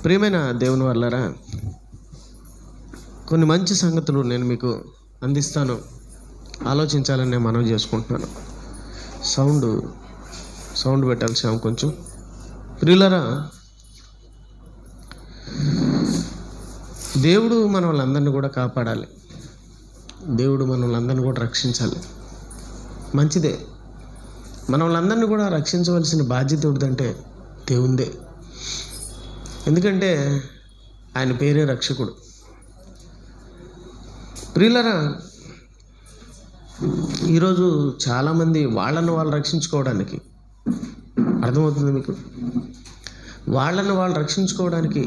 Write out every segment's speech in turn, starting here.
ప్రియమైన దేవుని వాళ్ళారా, కొన్ని మంచి సంగతులు నేను మీకు అందిస్తాను, ఆలోచించాలని నేను మనవి చేసుకుంటున్నాను. సౌండ్ పెట్టాలి శ్యామ్ కొంచెం. ప్రియులరా, దేవుడు మన వాళ్ళందరినీ కూడా కాపాడాలి, దేవుడు మన వాళ్ళందరినీ కూడా రక్షించాలి. మంచిదే, మన వాళ్ళందరినీ కూడా రక్షించవలసిన బాధ్యత ఏమిటంటే దేవుందే. ఎందుకంటే ఆయన పేరే రక్షకుడు. ప్రియులరా, ఈరోజు చాలామంది వాళ్ళను వాళ్ళు రక్షించుకోవడానికి, అర్థమవుతుంది మీకు, వాళ్ళను వాళ్ళు రక్షించుకోవడానికి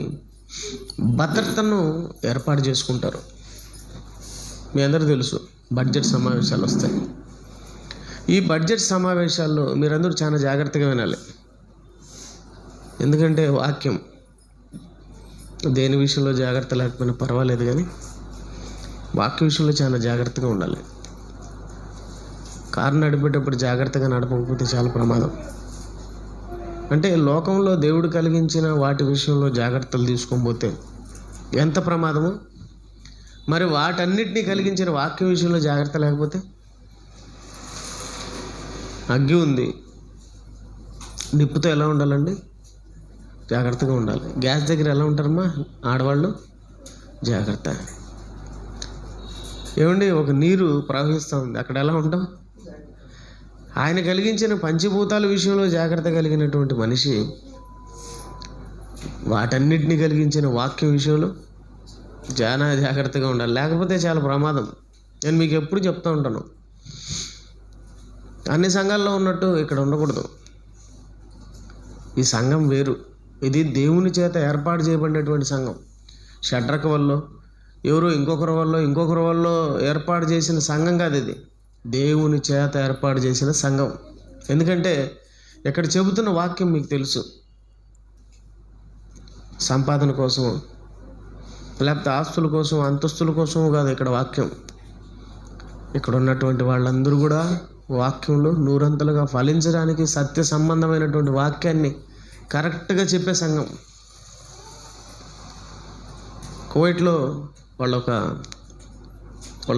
భద్రతను ఏర్పాటు చేసుకుంటారు. మీ అందరూ తెలుసు, బడ్జెట్ సమావేశాలు వస్తాయి. ఈ బడ్జెట్ సమావేశాల్లో మీరందరూ చాలా జాగ్రత్తగా వినాలి. ఎందుకంటే వాక్యం దేని విషయంలో జాగ్రత్త లేకపోయినా పర్వాలేదు, కానీ వాక్య విషయంలో చాలా జాగ్రత్తగా ఉండాలి. కారు నడిపేటప్పుడు జాగ్రత్తగా నడపకపోతే చాలా ప్రమాదం. అంటే లోకంలో దేవుడు కలిగించిన వాటి విషయంలో జాగ్రత్తలు తీసుకోకపోతే ఎంత ప్రమాదమో, మరి వాటన్నిటినీ కలిగించిన వాక్య విషయంలో జాగ్రత్త లేకపోతే, అగ్గి ఉంది, నిప్పుతో ఎలా ఉండాలండి? జాగ్రత్తగా ఉండాలి. గ్యాస్ దగ్గర ఎలా ఉంటారమ్మా ఆడవాళ్ళు? జాగ్రత్త. ఏమండి, ఒక నీరు ప్రవహిస్తూ ఉంది, అక్కడ ఎలా ఉంటాం? ఆయన కలిగించిన పంచభూతాల విషయంలో జాగ్రత్త కలిగినటువంటి మనిషి వాటన్నిటిని కలిగించిన వాక్యం విషయంలో చాలా జాగ్రత్తగా ఉండాలి, లేకపోతే చాలా ప్రమాదం. నేను మీకు ఎప్పుడు చెప్తూ ఉంటాను, అన్ని సంఘాల్లో ఉన్నట్టు ఇక్కడ ఉండకూడదు. ఈ సంఘం వేరు, ఇది దేవుని చేత ఏర్పాటు చేయబడినటువంటి సంఘం. షడ్రక వల్ల ఎవరో ఇంకొకరి వల్ల ఏర్పాటు చేసిన సంఘం కాదు ఇది, దేవుని చేత ఏర్పాటు చేసిన సంఘం. ఎందుకంటే ఇక్కడ చెబుతున్న వాక్యం మీకు తెలుసు, సంపాదన కోసం లేకపోతే ఆస్తుల కోసం అంతస్తుల కోసం కాదు ఇక్కడ వాక్యం. ఇక్కడ ఉన్నటువంటి వాళ్ళందరూ కూడా వాక్యంలో నూరంతలుగా ఫలించడానికి సత్య సంబంధమైనటువంటి వాక్యాన్ని కరెక్ట్గా చెప్పే సంఘం. కువైట్లో వాళ్ళ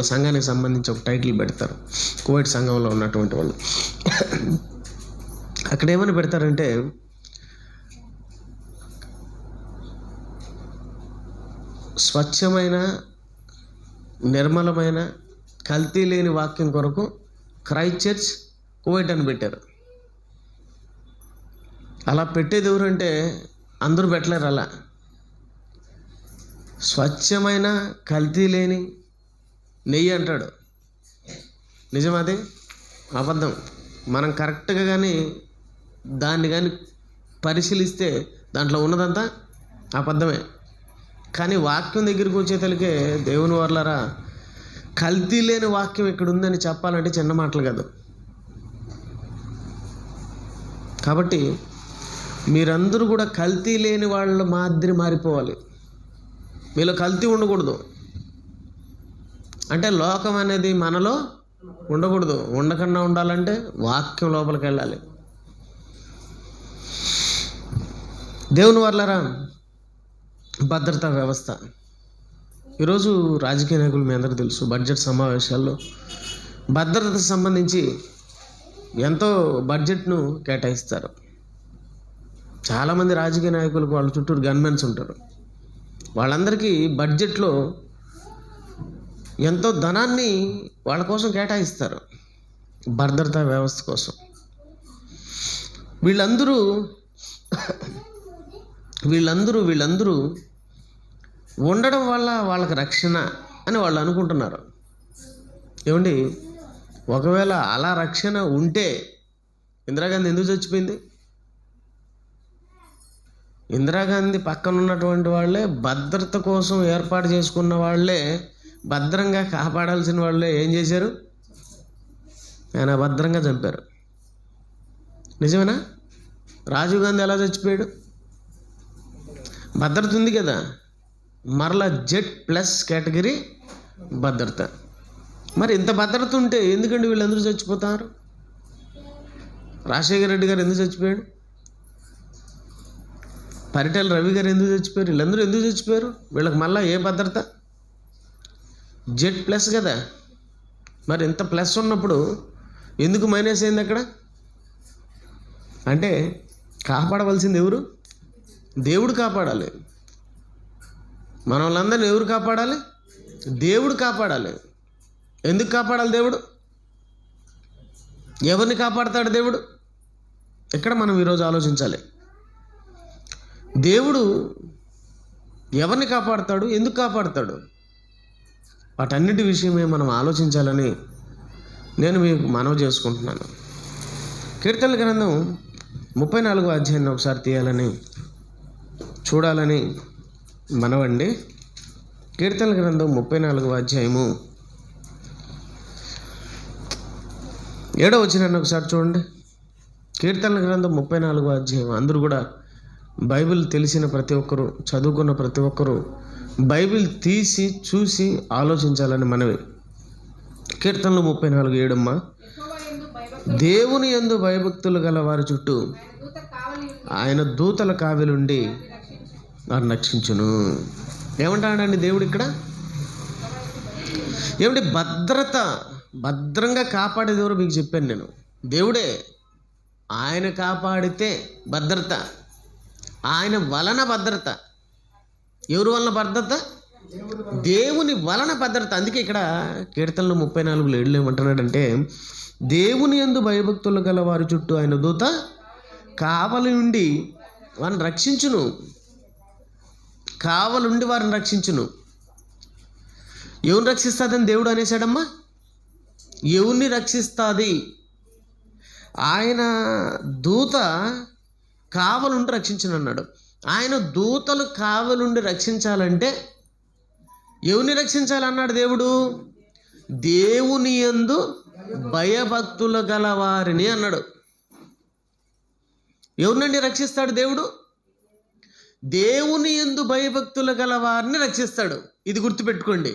సంఘానికి సంబంధించి ఒక టైటిల్ పెడతారు, కువైట్ సంఘంలో ఉన్నటువంటి వాళ్ళు. అక్కడ ఏమని పెడతారంటే, స్వచ్ఛమైన నిర్మలమైన కల్తీ లేని వాక్యం కొరకు క్రైస్ట్ చర్చ్ కువైట్ అని పెట్టారు. అలా పెట్టేది ఎవరంటే అందరూ పెట్టలేరు. అలా స్వచ్ఛమైన కల్తీ లేని నెయ్యి అంటాడు. నిజమది? అబద్ధం. మనం కరెక్ట్గా కానీ దాన్ని కానీ పరిశీలిస్తే దాంట్లో ఉన్నదంతా అబద్ధమే. కానీ వాక్యం దగ్గరికి వచ్చేతలకే దేవుని వాళ్ళారా, కల్తీ లేని వాక్యం ఇక్కడ ఉందని చెప్పాలంటే చిన్న మాటలు కాదు. కాబట్టి మీరందరూ కూడా కల్తీ లేని వాళ్ళ మాదిరి మారిపోవాలి. మీలో కల్తీ ఉండకూడదు. అంటే లోకం అనేది మనలో ఉండకూడదు. ఉండకుండా ఉండాలంటే వాక్యం లోపలికి వెళ్ళాలి. దేవుని వాళ్ళారా, భద్రతా వ్యవస్థ. ఈరోజు రాజకీయ నాయకులు మీ అందరూ తెలుసు, బడ్జెట్ సమావేశాల్లో భద్రతకు సంబంధించి ఎంతో బడ్జెట్ను కేటాయిస్తారు. చాలామంది రాజకీయ నాయకులకు వాళ్ళ చుట్టూరు గన్మెన్స్ ఉంటారు. వాళ్ళందరికీ బడ్జెట్లో ఎంతో ధనాన్ని వాళ్ళ కోసం కేటాయిస్తారు, భద్రతా వ్యవస్థ కోసం. వీళ్ళందరూ ఉండడం వల్ల వాళ్ళకి రక్షణ అని వాళ్ళు అనుకుంటున్నారు. ఏమండి, ఒకవేళ అలా రక్షణ ఉంటే ఇందిరాగాంధీ ఎందుకు చచ్చిపోయింది? ఇందిరాగాంధీ పక్కన ఉన్నటువంటి వాళ్ళే, భద్రత కోసం ఏర్పాటు చేసుకున్న వాళ్ళే, భద్రంగా కాపాడాల్సిన వాళ్ళే ఏం చేశారు? ఆయన భద్రంగా చంపారు. నిజమేనా? రాజీవ్ గాంధీ ఎలా చచ్చిపోయాడు? భద్రత ఉంది కదా, మరలా Z+ కేటగిరీ భద్రత. మరి ఇంత భద్రత ఉంటే ఎందుకండి వీళ్ళందరూ చచ్చిపోతారు? రాజశేఖర రెడ్డి గారు ఎందుకు చచ్చిపోయాడు? పరిటాల రవి గారు ఎందుకు చచ్చిపోయారు? వీళ్ళందరూ ఎందుకు చచ్చిపోయారు? వీళ్ళకి మళ్ళీ ఏ భద్రత? Z+ కదా. మరి ఇంత ప్లస్ ఉన్నప్పుడు ఎందుకు మైనస్ అయింది అక్కడ? అంటే కాపాడవలసింది ఎవరు? దేవుడు కాపాడాలి. మన వాళ్ళందరినీ ఎవరు కాపాడాలి? దేవుడు కాపాడాలి. ఎందుకు కాపాడాలి దేవుడు? ఎవరిని కాపాడతాడు దేవుడు? ఇక్కడ మనం ఈరోజు ఆలోచించాలి. దేవుడు ఎవరిని కాపాడతాడు? ఎందుకు కాపాడతాడు? వాటన్నిటి విషయమే మనం ఆలోచించాలని నేను మీకు మనవి చేసుకుంటున్నాను. కీర్తనల గ్రంథం 34వ అధ్యాయాన్ని ఒకసారి తీయాలని చూడాలని మనవండి. కీర్తనల గ్రంథం 34వ అధ్యాయము 7వ వచనాన్ని ఒకసారి చూడండి. కీర్తనల గ్రంథం 34వ అధ్యాయం. అందరూ కూడా బైబిల్ తెలిసిన ప్రతి ఒక్కరు, చదువుకున్న ప్రతి ఒక్కరు బైబిల్ తీసి చూసి ఆలోచించాలని మనవి. కీర్తనలు 34:7 దేవుని యందు భయభక్తులు గల వారి చుట్టూ ఆయన దూతల కావెలుండి వారిని రక్షించును. ఏమంటాడండి దేవుడు ఇక్కడ? ఏమిటి? భద్రంగా కాపాడేది ఎవరు మీకు చెప్పాను నేను. దేవుడే. ఆయన కాపాడితే భద్రత, ఆయన వలన భద్రత. ఎవరి వలన భద్రత? దేవుని వలన భద్రత. అందుకే ఇక్కడ కీర్తనలు 34:7 ఏమంటున్నాడంటే, దేవుని యందు భయభక్తులు గల వారి చుట్టూ ఆయన దూత కావలి ఉండి వారిని రక్షించును. కావలుండి వారిని రక్షించును. ఎవరిని రక్షిస్తుందని దేవుడు అనేసాడమ్మా? ఎవరిని రక్షిస్తుంది? ఆయన దూత కావలుండి రక్షించును అన్నాడు. ఆయన దూతలు కావలుండి రక్షించాలంటే ఎవరిని రక్షించాలన్నాడు దేవుడు? దేవుని యందు భయభక్తులు గల వారిని అన్నాడు. ఎవరినండి రక్షిస్తాడు దేవుడు? దేవుని యందు భయభక్తులు గల వారిని రక్షిస్తాడు. ఇది గుర్తుపెట్టుకోండి.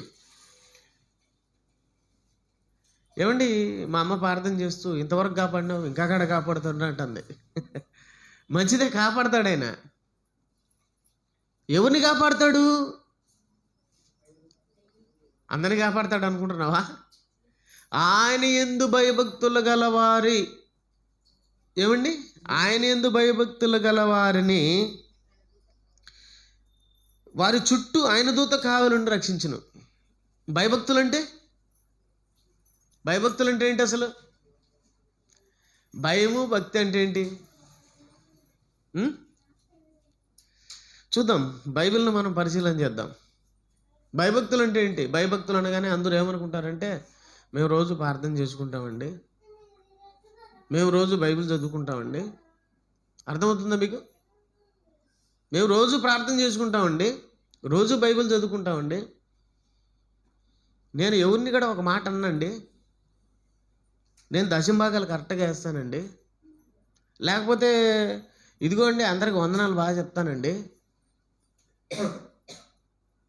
ఏమండి, మా అమ్మ ప్రార్థన చేస్తూ ఇంతవరకు కాపాడినావు, ఇంకా కాడ కాపాడుతున్నా అంటుంది. మంచిదే, కాపాడతాడు ఆయన. ఎవరిని కాపాడతాడు? అందరిని కాపాడతాడు అనుకుంటున్నావా? ఆయన యందు భయభక్తులు గలవారి, ఏమండి, ఆయన యందు భయభక్తులు గలవారిని వారి చుట్టూ ఆయన దూత కావలుండి రక్షించును. భయభక్తులు అంటే ఏంటి అసలు? భయము భక్తి అంటే ఏంటి? చూద్దాం, బైబిల్ని మనం పరిశీలన చేద్దాం. భయభక్తులు అంటే ఏంటి? భయభక్తులు అనగానే అందరూ ఏమనుకుంటారంటే, మేము రోజు ప్రార్థన చేసుకుంటామండి, మేము రోజు బైబిల్ చదువుకుంటామండి. అర్థమవుతుందా మీకు? మేము రోజు ప్రార్థన చేసుకుంటామండి, రోజు బైబిల్ చదువుకుంటామండి. నేను ఎవరిని కూడా ఒక మాట అన్నండి, నేను దశంభాగాలు కరెక్ట్గా వేస్తానండి, లేకపోతే ఇదిగోండి అందరికి వందనాలు బాగా చెప్తానండి,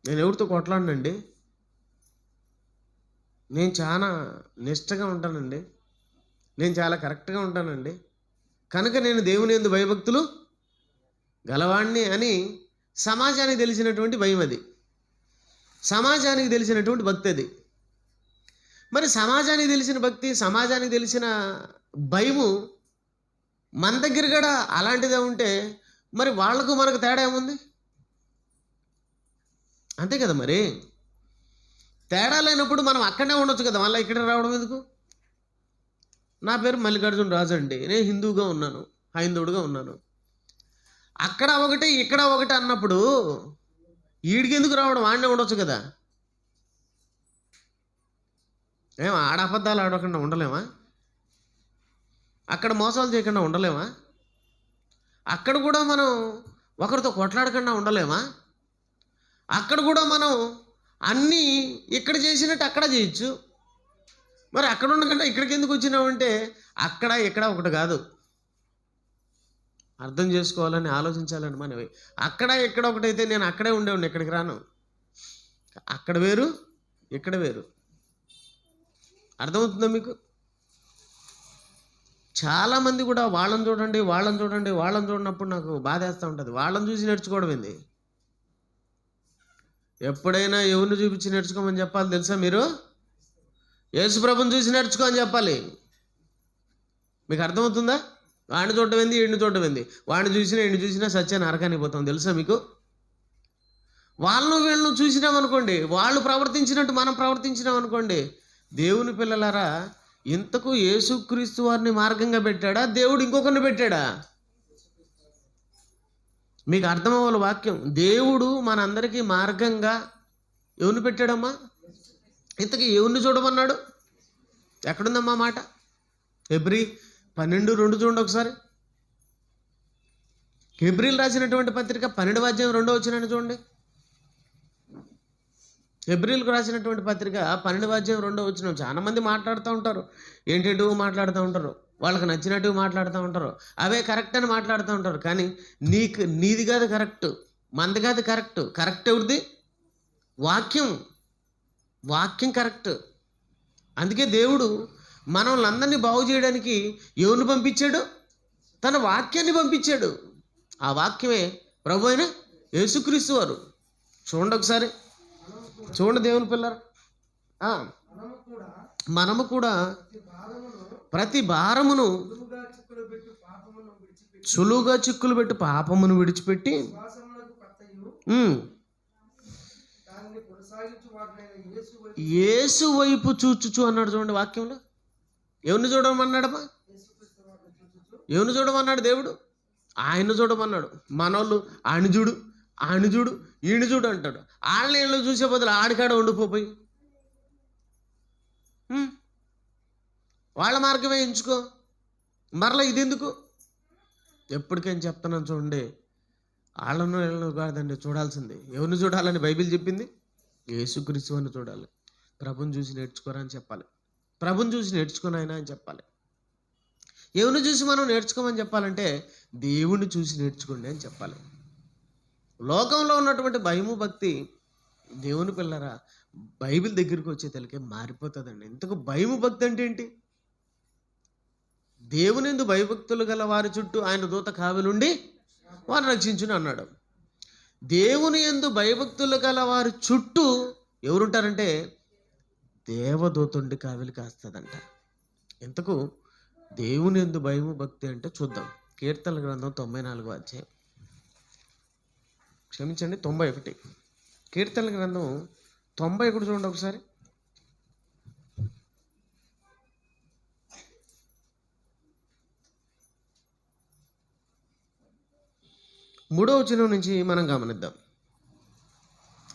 నేను ఎవరితో కొట్లాడనండి, నేను చాలా నిష్టగా ఉంటానండి, నేను చాలా కరెక్ట్గా ఉంటానండి, కనుక నేను దేవుని యందు భయభక్తులు గలవాణ్ణి అని సమాజానికి తెలిసినటువంటి భయం అది. సమాజానికి తెలిసినటువంటి భక్తి అది. మరి సమాజానికి తెలిసిన భక్తి, సమాజానికి తెలిసిన భయము మన దగ్గర కూడా అలాంటిదే ఉంటే మరి వాళ్లకు మనకు తేడా ఏముంది? అంతే కదా. మరి తేడా లేనప్పుడు మనం అక్కడనే ఉండొచ్చు కదా, మళ్ళీ ఇక్కడ రావడం ఎందుకు? నా పేరు మల్లికార్జున రాజు అండి, నేను హిందూగా ఉన్నాను, హైందవుడుగా ఉన్నాను. అక్కడ ఒకటి ఇక్కడ ఒకటి అన్నప్పుడు ఈడికి ఎందుకు రావడం? ఆడనే ఉండొచ్చు కదా. ఆడ అబద్ధాలు ఆడకుండా ఉండలేమా? అక్కడ మోసాలు చేయకుండా ఉండలేమా? అక్కడ కూడా మనం ఒకరితో కొట్లాడకుండా ఉండలేమా? అక్కడ కూడా మనం అన్నీ ఇక్కడ చేసినట్టు అక్కడ చేయొచ్చు. మరి అక్కడ ఉండకుండా ఇక్కడికి ఎందుకు వచ్చినామంటే అక్కడ ఇక్కడ ఒకటి కాదు. అర్థం చేసుకోవాలని, ఆలోచించాలని మనవి. అక్కడ ఇక్కడ ఒకటైతే నేను అక్కడే ఉండేవాడిని, ఇక్కడికి రాను. అక్కడ వేరు, ఇక్కడ వేరు. అర్థమవుతుందా మీకు? చాలామంది కూడా వాళ్ళని చూడండి వాళ్ళని చూడండి వాళ్ళని చూడనప్పుడు నాకు బాధ వేస్తూ ఉంటుంది. వాళ్ళని చూసి నేర్చుకోవడం ఏంది? ఎప్పుడైనా ఎవరిని చూపించి నేర్చుకోమని చెప్పాలి తెలుసా? మీరు యేసుప్రభుని చూసి నేర్చుకో అని చెప్పాలి. మీకు అర్థమవుతుందా? వాడిని చూడటం ఏంది, ఈడిని చూడటం ఏంది? వాడిని చూసినా ఈడిని చూసినా సత్యాన్ని నరకానికి పోతాం తెలుసా మీకు? వాళ్ళను వీళ్ళను చూసినాం అనుకోండి, వాళ్ళు ప్రవర్తించినట్టు మనం ప్రవర్తించినాం అనుకోండి. దేవుని పిల్లలారా, ఇంతకు యేసుక్రీస్తు వారిని మార్గంగా పెట్టాడా, దేవుడు ఇంకొకరిని పెట్టాడా? మీకు అర్థమవ్వాలి వాక్యం. దేవుడు మనందరికీ మార్గంగా ఎవరిని పెట్టాడమ్మా? ఇంతకీ ఎవరిని చూడమన్నాడు? ఎక్కడుందమ్మా మాట? హెబ్రీ 12:2 చూడండి ఒకసారి. హెబ్రీలు రాసినటువంటి పత్రిక 12:2 చూడండి. హెబ్రీలకు రాసినటువంటి పత్రిక 12:2 చాలా మంది మాట్లాడుతూ ఉంటారు, ఏంటేటో మాట్లాడుతూ ఉంటారు, వాళ్ళకి నచ్చినట్టు మాట్లాడుతూ ఉంటారు, అవే కరెక్ట్ అని మాట్లాడుతూ ఉంటారు. కానీ నీది కాదు కరెక్ట్, మంది కాదు కరెక్ట్. కరెక్ట్ ఎవరిది? వాక్యం కరెక్ట్. అందుకే దేవుడు మనల్ని అందరినీ బాగు చేయడానికి ఎవరిని పంపించాడు? తన వాక్యాన్ని పంపించాడు. ఆ వాక్యమే ప్రభు అయిన యేసుక్రీస్తు వారు. చూడండి ఒకసారి, చూడండి దేవుని పిల్లలు. మనము కూడా ప్రతి భారమును సులువుగా చిక్కులు పెట్టి పాపమును విడిచిపెట్టి యేసు వైపు చూచుచు అన్నాడు. చూడండి వాక్యంలో. ఎవరిని చూడమన్నాడమ్మా? ఎవరిని చూడమన్నాడు? దేవుడు ఆయన చూడమన్నాడు. మనోళ్ళు ఆయన చూడు ఈయన చూడు అంటాడు. ఆళ్ళని చూసే బదులు ఆడికాడ ఉండిపోయి వాళ్ళ మార్గమే ఎంచుకో. మరలా ఇది ఎందుకు? ఎప్పటికైనా చెప్తున్నాను చూడండి, వాళ్ళను వీళ్ళను కాదండి చూడాల్సింది. ఎవరిని చూడాలని బైబిల్ చెప్పింది? యేసుక్రీస్తు అని చూడాలి. ప్రభుని చూసి నేర్చుకోరా అని చెప్పాలి. ప్రభుని చూసి నేర్చుకుని ఆయన అని చెప్పాలి. ఎవరిని చూసి మనం నేర్చుకోమని చెప్పాలంటే దేవుణ్ణి చూసి నేర్చుకోండి అని చెప్పాలి. లోకంలో ఉన్నటువంటి భయము భక్తి దేవుని పిల్లరా బైబిల్ దగ్గరికి వచ్చే తెలికే మారిపోతుందండి. ఇంతకు భయము భక్తి అంటే ఏంటి? దేవుని యందు భయభక్తులు గల వారి చుట్టూ ఆయన దూత కావలుండి వారిని రక్షించును అన్నాడు. దేవుని యందు భయభక్తులు గల వారి చుట్టూ ఎవరుంటారంటే దేవదూతుండి కావలి కాస్తుందంట. ఇంతకు దేవుని యందు భయము భక్తి అంటే చూద్దాం. కీర్తనల గ్రంథం 94వ అధ్యాయం, క్షమించండి 91. కీర్తనల గ్రంథం 91 చూడండి ఒకసారి. 3వ వచనం నుంచి మనం గమనిద్దాం.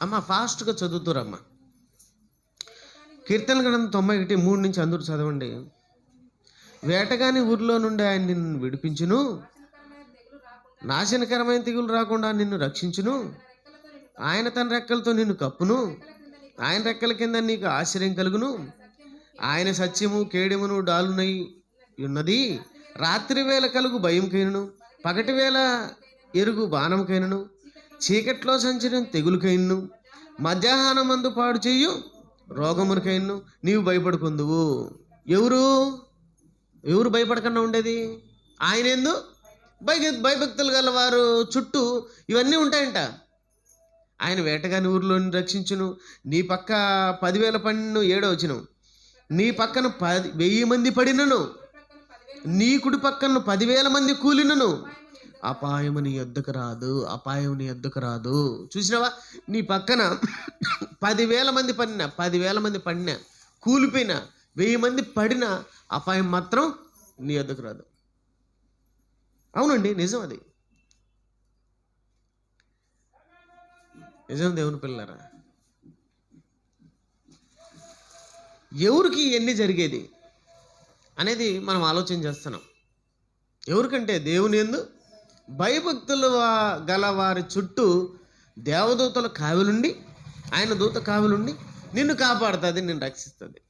అమ్మ ఫాస్ట్గా చదువుతురమ్మా. కీర్తనల గ్రంథం 91:3 నుంచి అందరూ చదవండి. వేటగాని ఊరిలో నుండి ఆయన నిన్ను విడిపించును, నాశనకరమైన తెగులు రాకుండా నిన్ను రక్షించును. ఆయన తన రెక్కలతో నిన్ను కప్పును, ఆయన రెక్కల కింద నీకు ఆశ్రయం కలుగును. ఆయన సత్యము కేడెమును డాలునై ఉన్నది. రాత్రి వేళ కలుగు భయంకైనను, పగటి వేళ ఎరుగు బాణంకైనను, చీకట్లో సంచరం తెగులుకైనను, మధ్యాహ్నం మందు పాడు చేయు రోగమునికైనను నీవు భయపడుకుందువు. ఎవరు భయపడకుండా ఉండేది? ఆయన ఎందు భయభక్తులు గల వారు చుట్టూ ఇవన్నీ ఉంటాయంట. ఆయన వేటగాని ఊరిలోని రక్షించును, నీ పక్క 10,000 పడినను 7వ వచనం, నీ పక్కన 10,000 మంది పడినను, నీ కుడి పక్కన 10,000 మంది కూలినను అపాయము నీ యొద్దకు రాదు. చూసినావా? నీ పక్కన 10,000 మంది పడినా, 10,000 మంది పడినా, కూలిపోయినా, 1000 మంది పడినా అపాయం మాత్రం నీ యొద్దకు రాదు. అవునండి, నిజం. అది నిజం. దేవుని పిల్లరా, ఎవరికి ఎన్ని జరిగేది అనేది మనం ఆలోచన చేస్తున్నాం. ఎవరికంటే దేవుని యందు భయభక్తులు గల వారి చుట్టూ దేవదూతల కావిలుండి, ఆయన దూత కావిలుండి నిన్ను కాపాడుతుంది, నిన్ను రక్షిస్తుంది.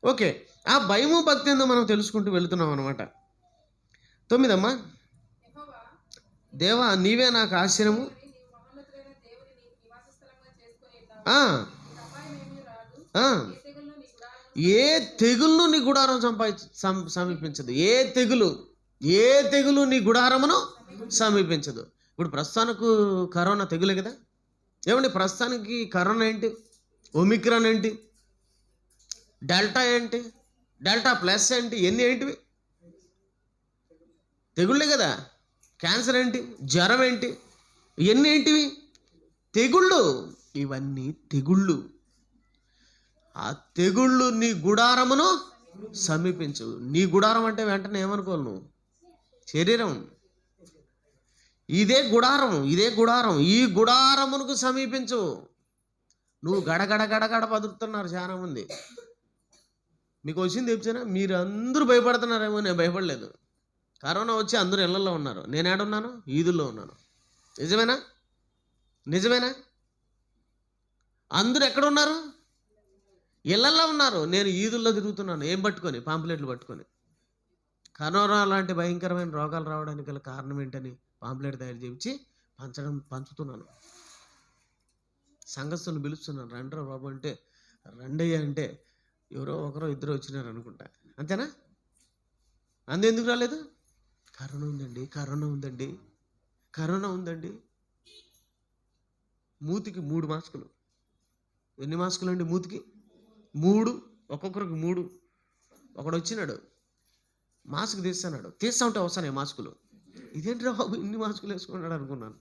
ఓకే, ఆ భయము భక్తి ఏందో మనం తెలుసుకుంటూ వెళుతున్నాం అనమాట. 9 దేవా నీవే నాకు ఆశ్రయము, ఏ తెగుళ్ళు నీ గుడారం సమీపించదు. ఏ తెగులు నీ గుడారమును సమీపించదు. ఇప్పుడు ప్రస్తుతానికి కరోనా తెగులే కదా. ఏమండి ప్రస్తుతానికి కరోనా ఏంటి, ఒమిక్రాన్ ఏంటి, డెల్టా ఏంటి, డెల్టా ప్లస్ ఏంటి, ఎన్ని ఏంటివి తెగుళ్ళే కదా. క్యాన్సర్ ఏంటి, జ్వరం ఏంటి, ఇవన్నీ ఏంటివి తెగుళ్ళు. ఇవన్నీ తెగుళ్ళు. ఆ తెగుళ్ళు నీ గుడారమును సమీపించు. నీ గుడారం అంటే వెంటనే ఏమనుకోవాలి నువ్వు, శరీరం. ఇదే గుడారం. ఈ గుడారమునకు సమీపించు. నువ్వు గడగడ బతుకుతున్నారు చాలా మంది. మీకు వచ్చింది చెప్తానా, మీరు అందరూ భయపడుతున్నారేమో. నేను భయపడలేదు. కరోనా వచ్చి అందరూ ఇళ్లలో ఉన్నారు, నేను ఏడున్నాను, ఈదుల్లో ఉన్నాను. నిజమేనా? అందరూ ఎక్కడ ఉన్నారు, ఇళ్లల్లో ఉన్నారు. నేను ఈదుల్లో తిరుగుతున్నాను. ఏం పట్టుకొని, పాంప్లెట్లు పట్టుకొని. కరోనా లాంటి భయంకరమైన రోగాలు రావడానికి గల కారణం ఏంటని పాంప్లెట్ తయారు చేయించి పంచుతున్నాను. సంఘస్థులను పిలుస్తున్నాను, రండిరా బాబు అంటే రండయ్య అంటే ఎవరో ఒకరో ఇద్దరు వచ్చినారు అనుకుంటా. అంతేనా? ఎందుకు రాలేదు? కరోనా ఉందండి. మూతికి 3 మాస్కులు. ఎన్ని మాస్కులు అండి మూతికి? 3, ఒక్కొక్కరికి 3. ఒకడు వచ్చినాడు, మాస్క్ తీస్తున్నాడు. తీస్తా ఉంటే వస్తాయి మాస్కులు. ఇదేంటి బాబు ఇన్ని మాస్కులు వేసుకున్నాడు అనుకున్నాను.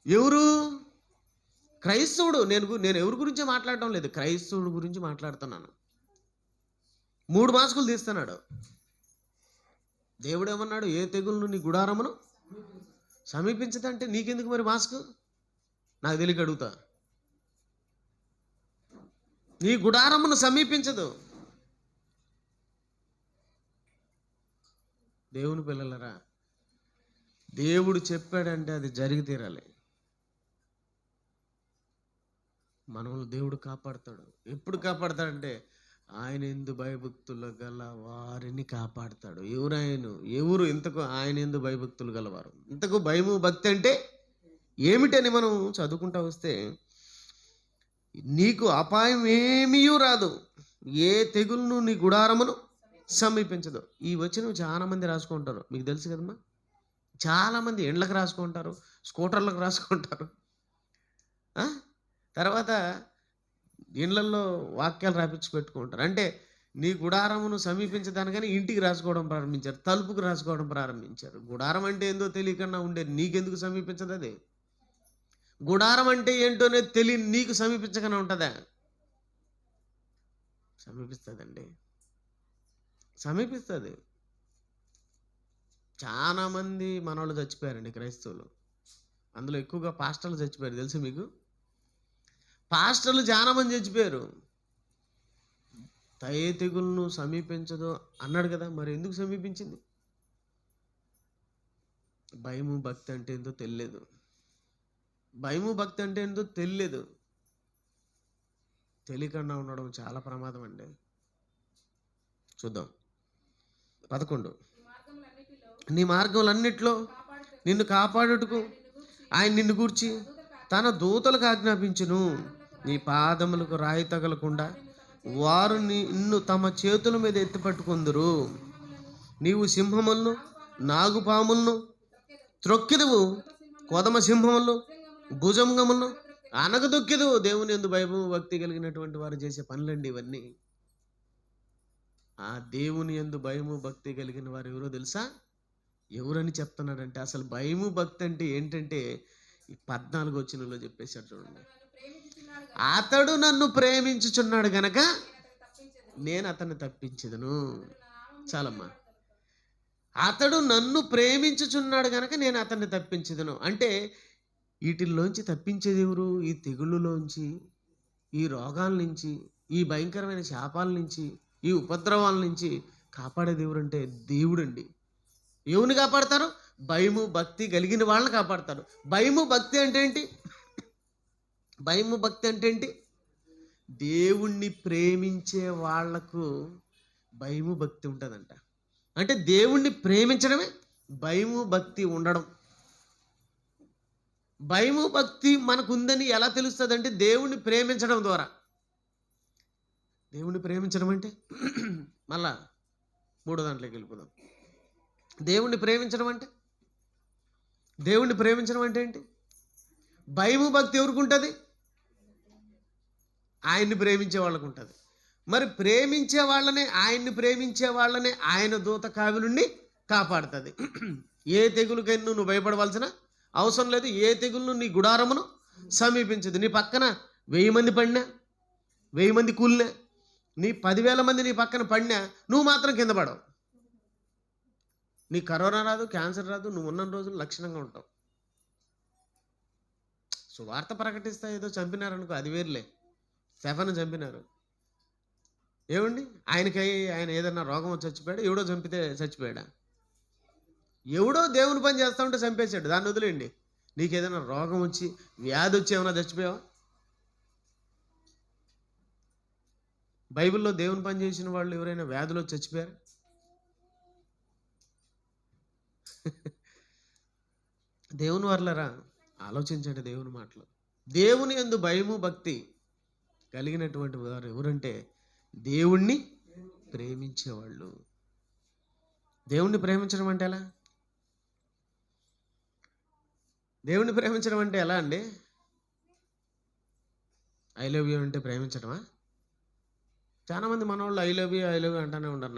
ఎవరు? క్రైస్తవుడు. నేను ఎవరి గురించి మాట్లాడటం లేదు, క్రైస్తవుడు గురించి మాట్లాడుతున్నాను. 3 మాస్కులు తీస్తున్నాడు. దేవుడు ఏమన్నాడు, ఏ తెగుళ్ళు నీ గుడారమును సమీపించదంటే నీకెందుకు మరి మాస్క్? నాకు తెలియక అడుగుతా. నీ గుడారమును సమీపించదు. దేవుని పిల్లలరా, దేవుడు చెప్పాడంటే అది జరిగి తీరాలి. మనల్ని దేవుడు కాపాడుతాడు. ఎప్పుడు కాపాడుతాడంటే ఆయన ఎందు భయభక్తులు గల వారిని కాపాడుతాడు. ఎవరు ఇంతకు ఆయన ఎందు భయభక్తులు గలవారు? ఇంతకు భయము భక్తి అంటే ఏమిటని మనం చదువుకుంటా వస్తే, నీకు అపాయం ఏమీ రాదు, ఏ తెగులును నీ గుడారమును సమీపించదు. ఈ వచనం చాలా మంది రాసుకుంటారు, మీకు తెలుసు కదమ్మా. చాలా మంది ఎండ్లకు రాసుకుంటారు, స్కూటర్లకు రాసుకుంటారు. తర్వాత ఇండ్లల్లో వాక్యాలు రాపించి పెట్టుకుంటారు. అంటే నీ గుడారమును సమీపించదానికని ఇంటికి రాసుకోవడం ప్రారంభించారు, తలుపుకు రాసుకోవడం ప్రారంభించారు. గుడారం అంటే ఏందో తెలియకుండా ఉండే నీకెందుకు సమీపించదు? అది గుడారం అంటే ఏంటోనే తెలియని నీకు సమీపించగానే ఉంటుందా? సమీపిస్తుందండి, సమీపిస్తుంది. చాలామంది మనవాళ్ళు చచ్చిపోయారండి, క్రైస్తవులు. అందులో ఎక్కువగా పాస్టర్లు చచ్చిపోయారు. తెలుసు మీకు? పాస్టర్లు చాలా మంది చచ్చిపోయారు. ఏ తెగులను సమీపించదు అన్నాడు కదా, మరి ఎందుకు సమీపించింది? భయము భక్తి అంటే ఏందో తెలియలేదు. తెలియకుండా ఉండడం చాలా ప్రమాదం అండి. చూద్దాం 11. నీ మార్గములన్నిట్లో నిన్ను కాపాడుటకు ఆయన నిన్ను గూర్చి తన దూతలకు ఆజ్ఞాపించును. నీ పాదములకు రాయి తగలకుండా వారు నిన్ను తమ చేతుల మీద ఎత్తి పట్టుకొందురు. నీవు సింహములను నాగుపాములను త్రొక్కెదవు, కొదమ సింహములను భుజంగములను అనగదొక్కెదవు. దేవుని యందు భయము భక్తి కలిగినటువంటి వారు చేసే పనులండి ఇవన్నీ. ఆ దేవుని యందు భయము భక్తి కలిగిన వారు ఎవరో తెలుసా? ఎవరని చెప్తున్నాడంటే, అసలు భయము భక్తి అంటే ఏంటంటే ఈ 14 వచనంలో చెప్పేశాడు చూడండి. అతడు నన్ను ప్రేమించుచున్నాడు గనక నేను అతన్ని తప్పించెదను. చాలమ్మా. అతడు నన్ను ప్రేమించుచున్నాడు గనక నేను అతన్ని తప్పించెదను అంటే వీటిల్లోంచి తప్పించేది ఎవరు? ఈ తెగుళ్ళలోంచి, ఈ రోగాల నుంచి, ఈ భయంకరమైన శాపాల నుంచి, ఈ ఉపద్రవాల నుంచి కాపాడేది ఎవరంటే దేవుడండి. ఎవరిని కాపాడతారు? భయము భక్తి కలిగిన వాళ్ళని కాపాడతారు. భయము భక్తి అంటే ఏంటి? దేవుణ్ణి ప్రేమించే వాళ్లకు భయము భక్తి ఉంటుందంట. అంటే దేవుణ్ణి ప్రేమించడమే భయము భక్తి ఉండడం. భయము భక్తి మనకు ఉందని ఎలా తెలుస్తుంది అంటే దేవుణ్ణి ప్రేమించడం ద్వారా. దేవుణ్ణి ప్రేమించడం అంటే మళ్ళా మూడో దాంట్లోకి వెళ్ళిపోదాం. దేవుణ్ణి ప్రేమించడం అంటే ఏంటి? భయము భక్తి ఎవరికి ఉంటుంది? ఆయన్ని ప్రేమించే వాళ్ళకు ఉంటుంది. మరి ప్రేమించే వాళ్ళనే, ఆయన్ని ప్రేమించే వాళ్ళనే ఆయన దూత కావి నుండి కాపాడుతుంది. ఏ తెగులుకైనా నువ్వు భయపడవలసిన అవసరం లేదు. ఏ తెగులు నీ గుడారమును సమీపించదు. నీ పక్కన 1000 మంది పడినా, 1000 మంది కూలినా, నీ 10,000 మంది నీ పక్కన పడినా నువ్వు మాత్రం కింద పడవు. నీ కరోనా రాదు, క్యాన్సర్ రాదు, నువ్వు ఉన్న రోజులు లక్షణంగా ఉంటావు. సువార్త ప్రకటిస్తా ఏదో చంపినారనుకో, అది వేరులే. స్టెఫెను చంపినారు, ఏమండి? ఆయన ఏదన్నా రోగం వచ్చి చచ్చిపోయాడు, ఎవడో చంపితే చచ్చిపోయాడా? ఎవడో దేవుని పని చేస్తా ఉంటే చంపేశాడు, దాన్ని వదిలేయండి. నీకు ఏదైనా రోగం వచ్చి, వ్యాధి వచ్చి ఏమైనా చచ్చిపోయావా? బైబిల్లో దేవుని పని చేసిన వాళ్ళు ఎవరైనా వ్యాధులు వచ్చి చచ్చిపోయారు? దేవుని వర్లరా, ఆలోచించండి దేవుని మాటలు. దేవుని యందు భయము భక్తి కలిగినటువంటి వారు ఎవరంటే దేవుణ్ణి ప్రేమించేవాళ్ళు. దేవుణ్ణి ప్రేమించడం అంటే ఎలా? దేవుణ్ణి ప్రేమించడం అంటే ఎలా అండి? ఐ లవ్ యూ అంటే ప్రేమించడమా? చాలామంది మనవాళ్ళు ఐ లవ్ యూ అంటానే ఉంటారు.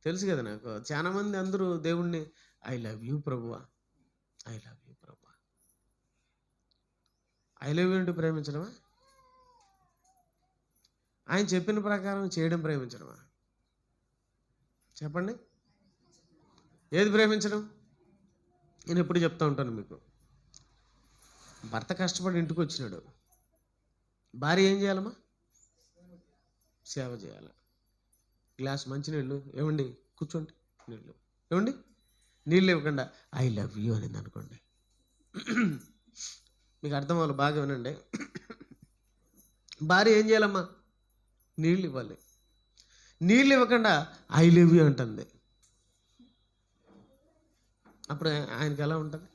తెలుసు కదా నాకు. చాలామంది అందరూ దేవుణ్ణి ఐ లవ్ యూ ప్రభువా, ఐ లవ్ యూ ప్రభువా. ఐ లవ్ యూ అంటే ప్రేమించడమా? ఆయన చెప్పిన ప్రకారం చేయడం ప్రేమించడమా? చెప్పండి, ఏది ప్రేమించడం? నేను ఎప్పుడు చెప్తా ఉంటాను మీకు. భర్త కష్టపడి ఇంటికి వచ్చినాడు, భార్య ఏం చేయాలమ్మా? సేవ చేయాలి. గ్లాస్ మంచినీళ్ళు, ఏమండి కూర్చోండి, నీళ్ళు ఏమండి, నీళ్ళు ఇవ్వకుండా ఐ లవ్ యూ అనేది అనుకోండి, మీకు అర్థం అవ్వాలి, బాగా వినండి. భార్య ఏం చేయాలమ్మా? నీళ్ళు ఇవ్వాలి. నీళ్ళు ఇవ్వకుండా ఐ లవ్ యూ అంటుంది. అప్పుడు ఆయనకి ఎలా ఉంటుంది?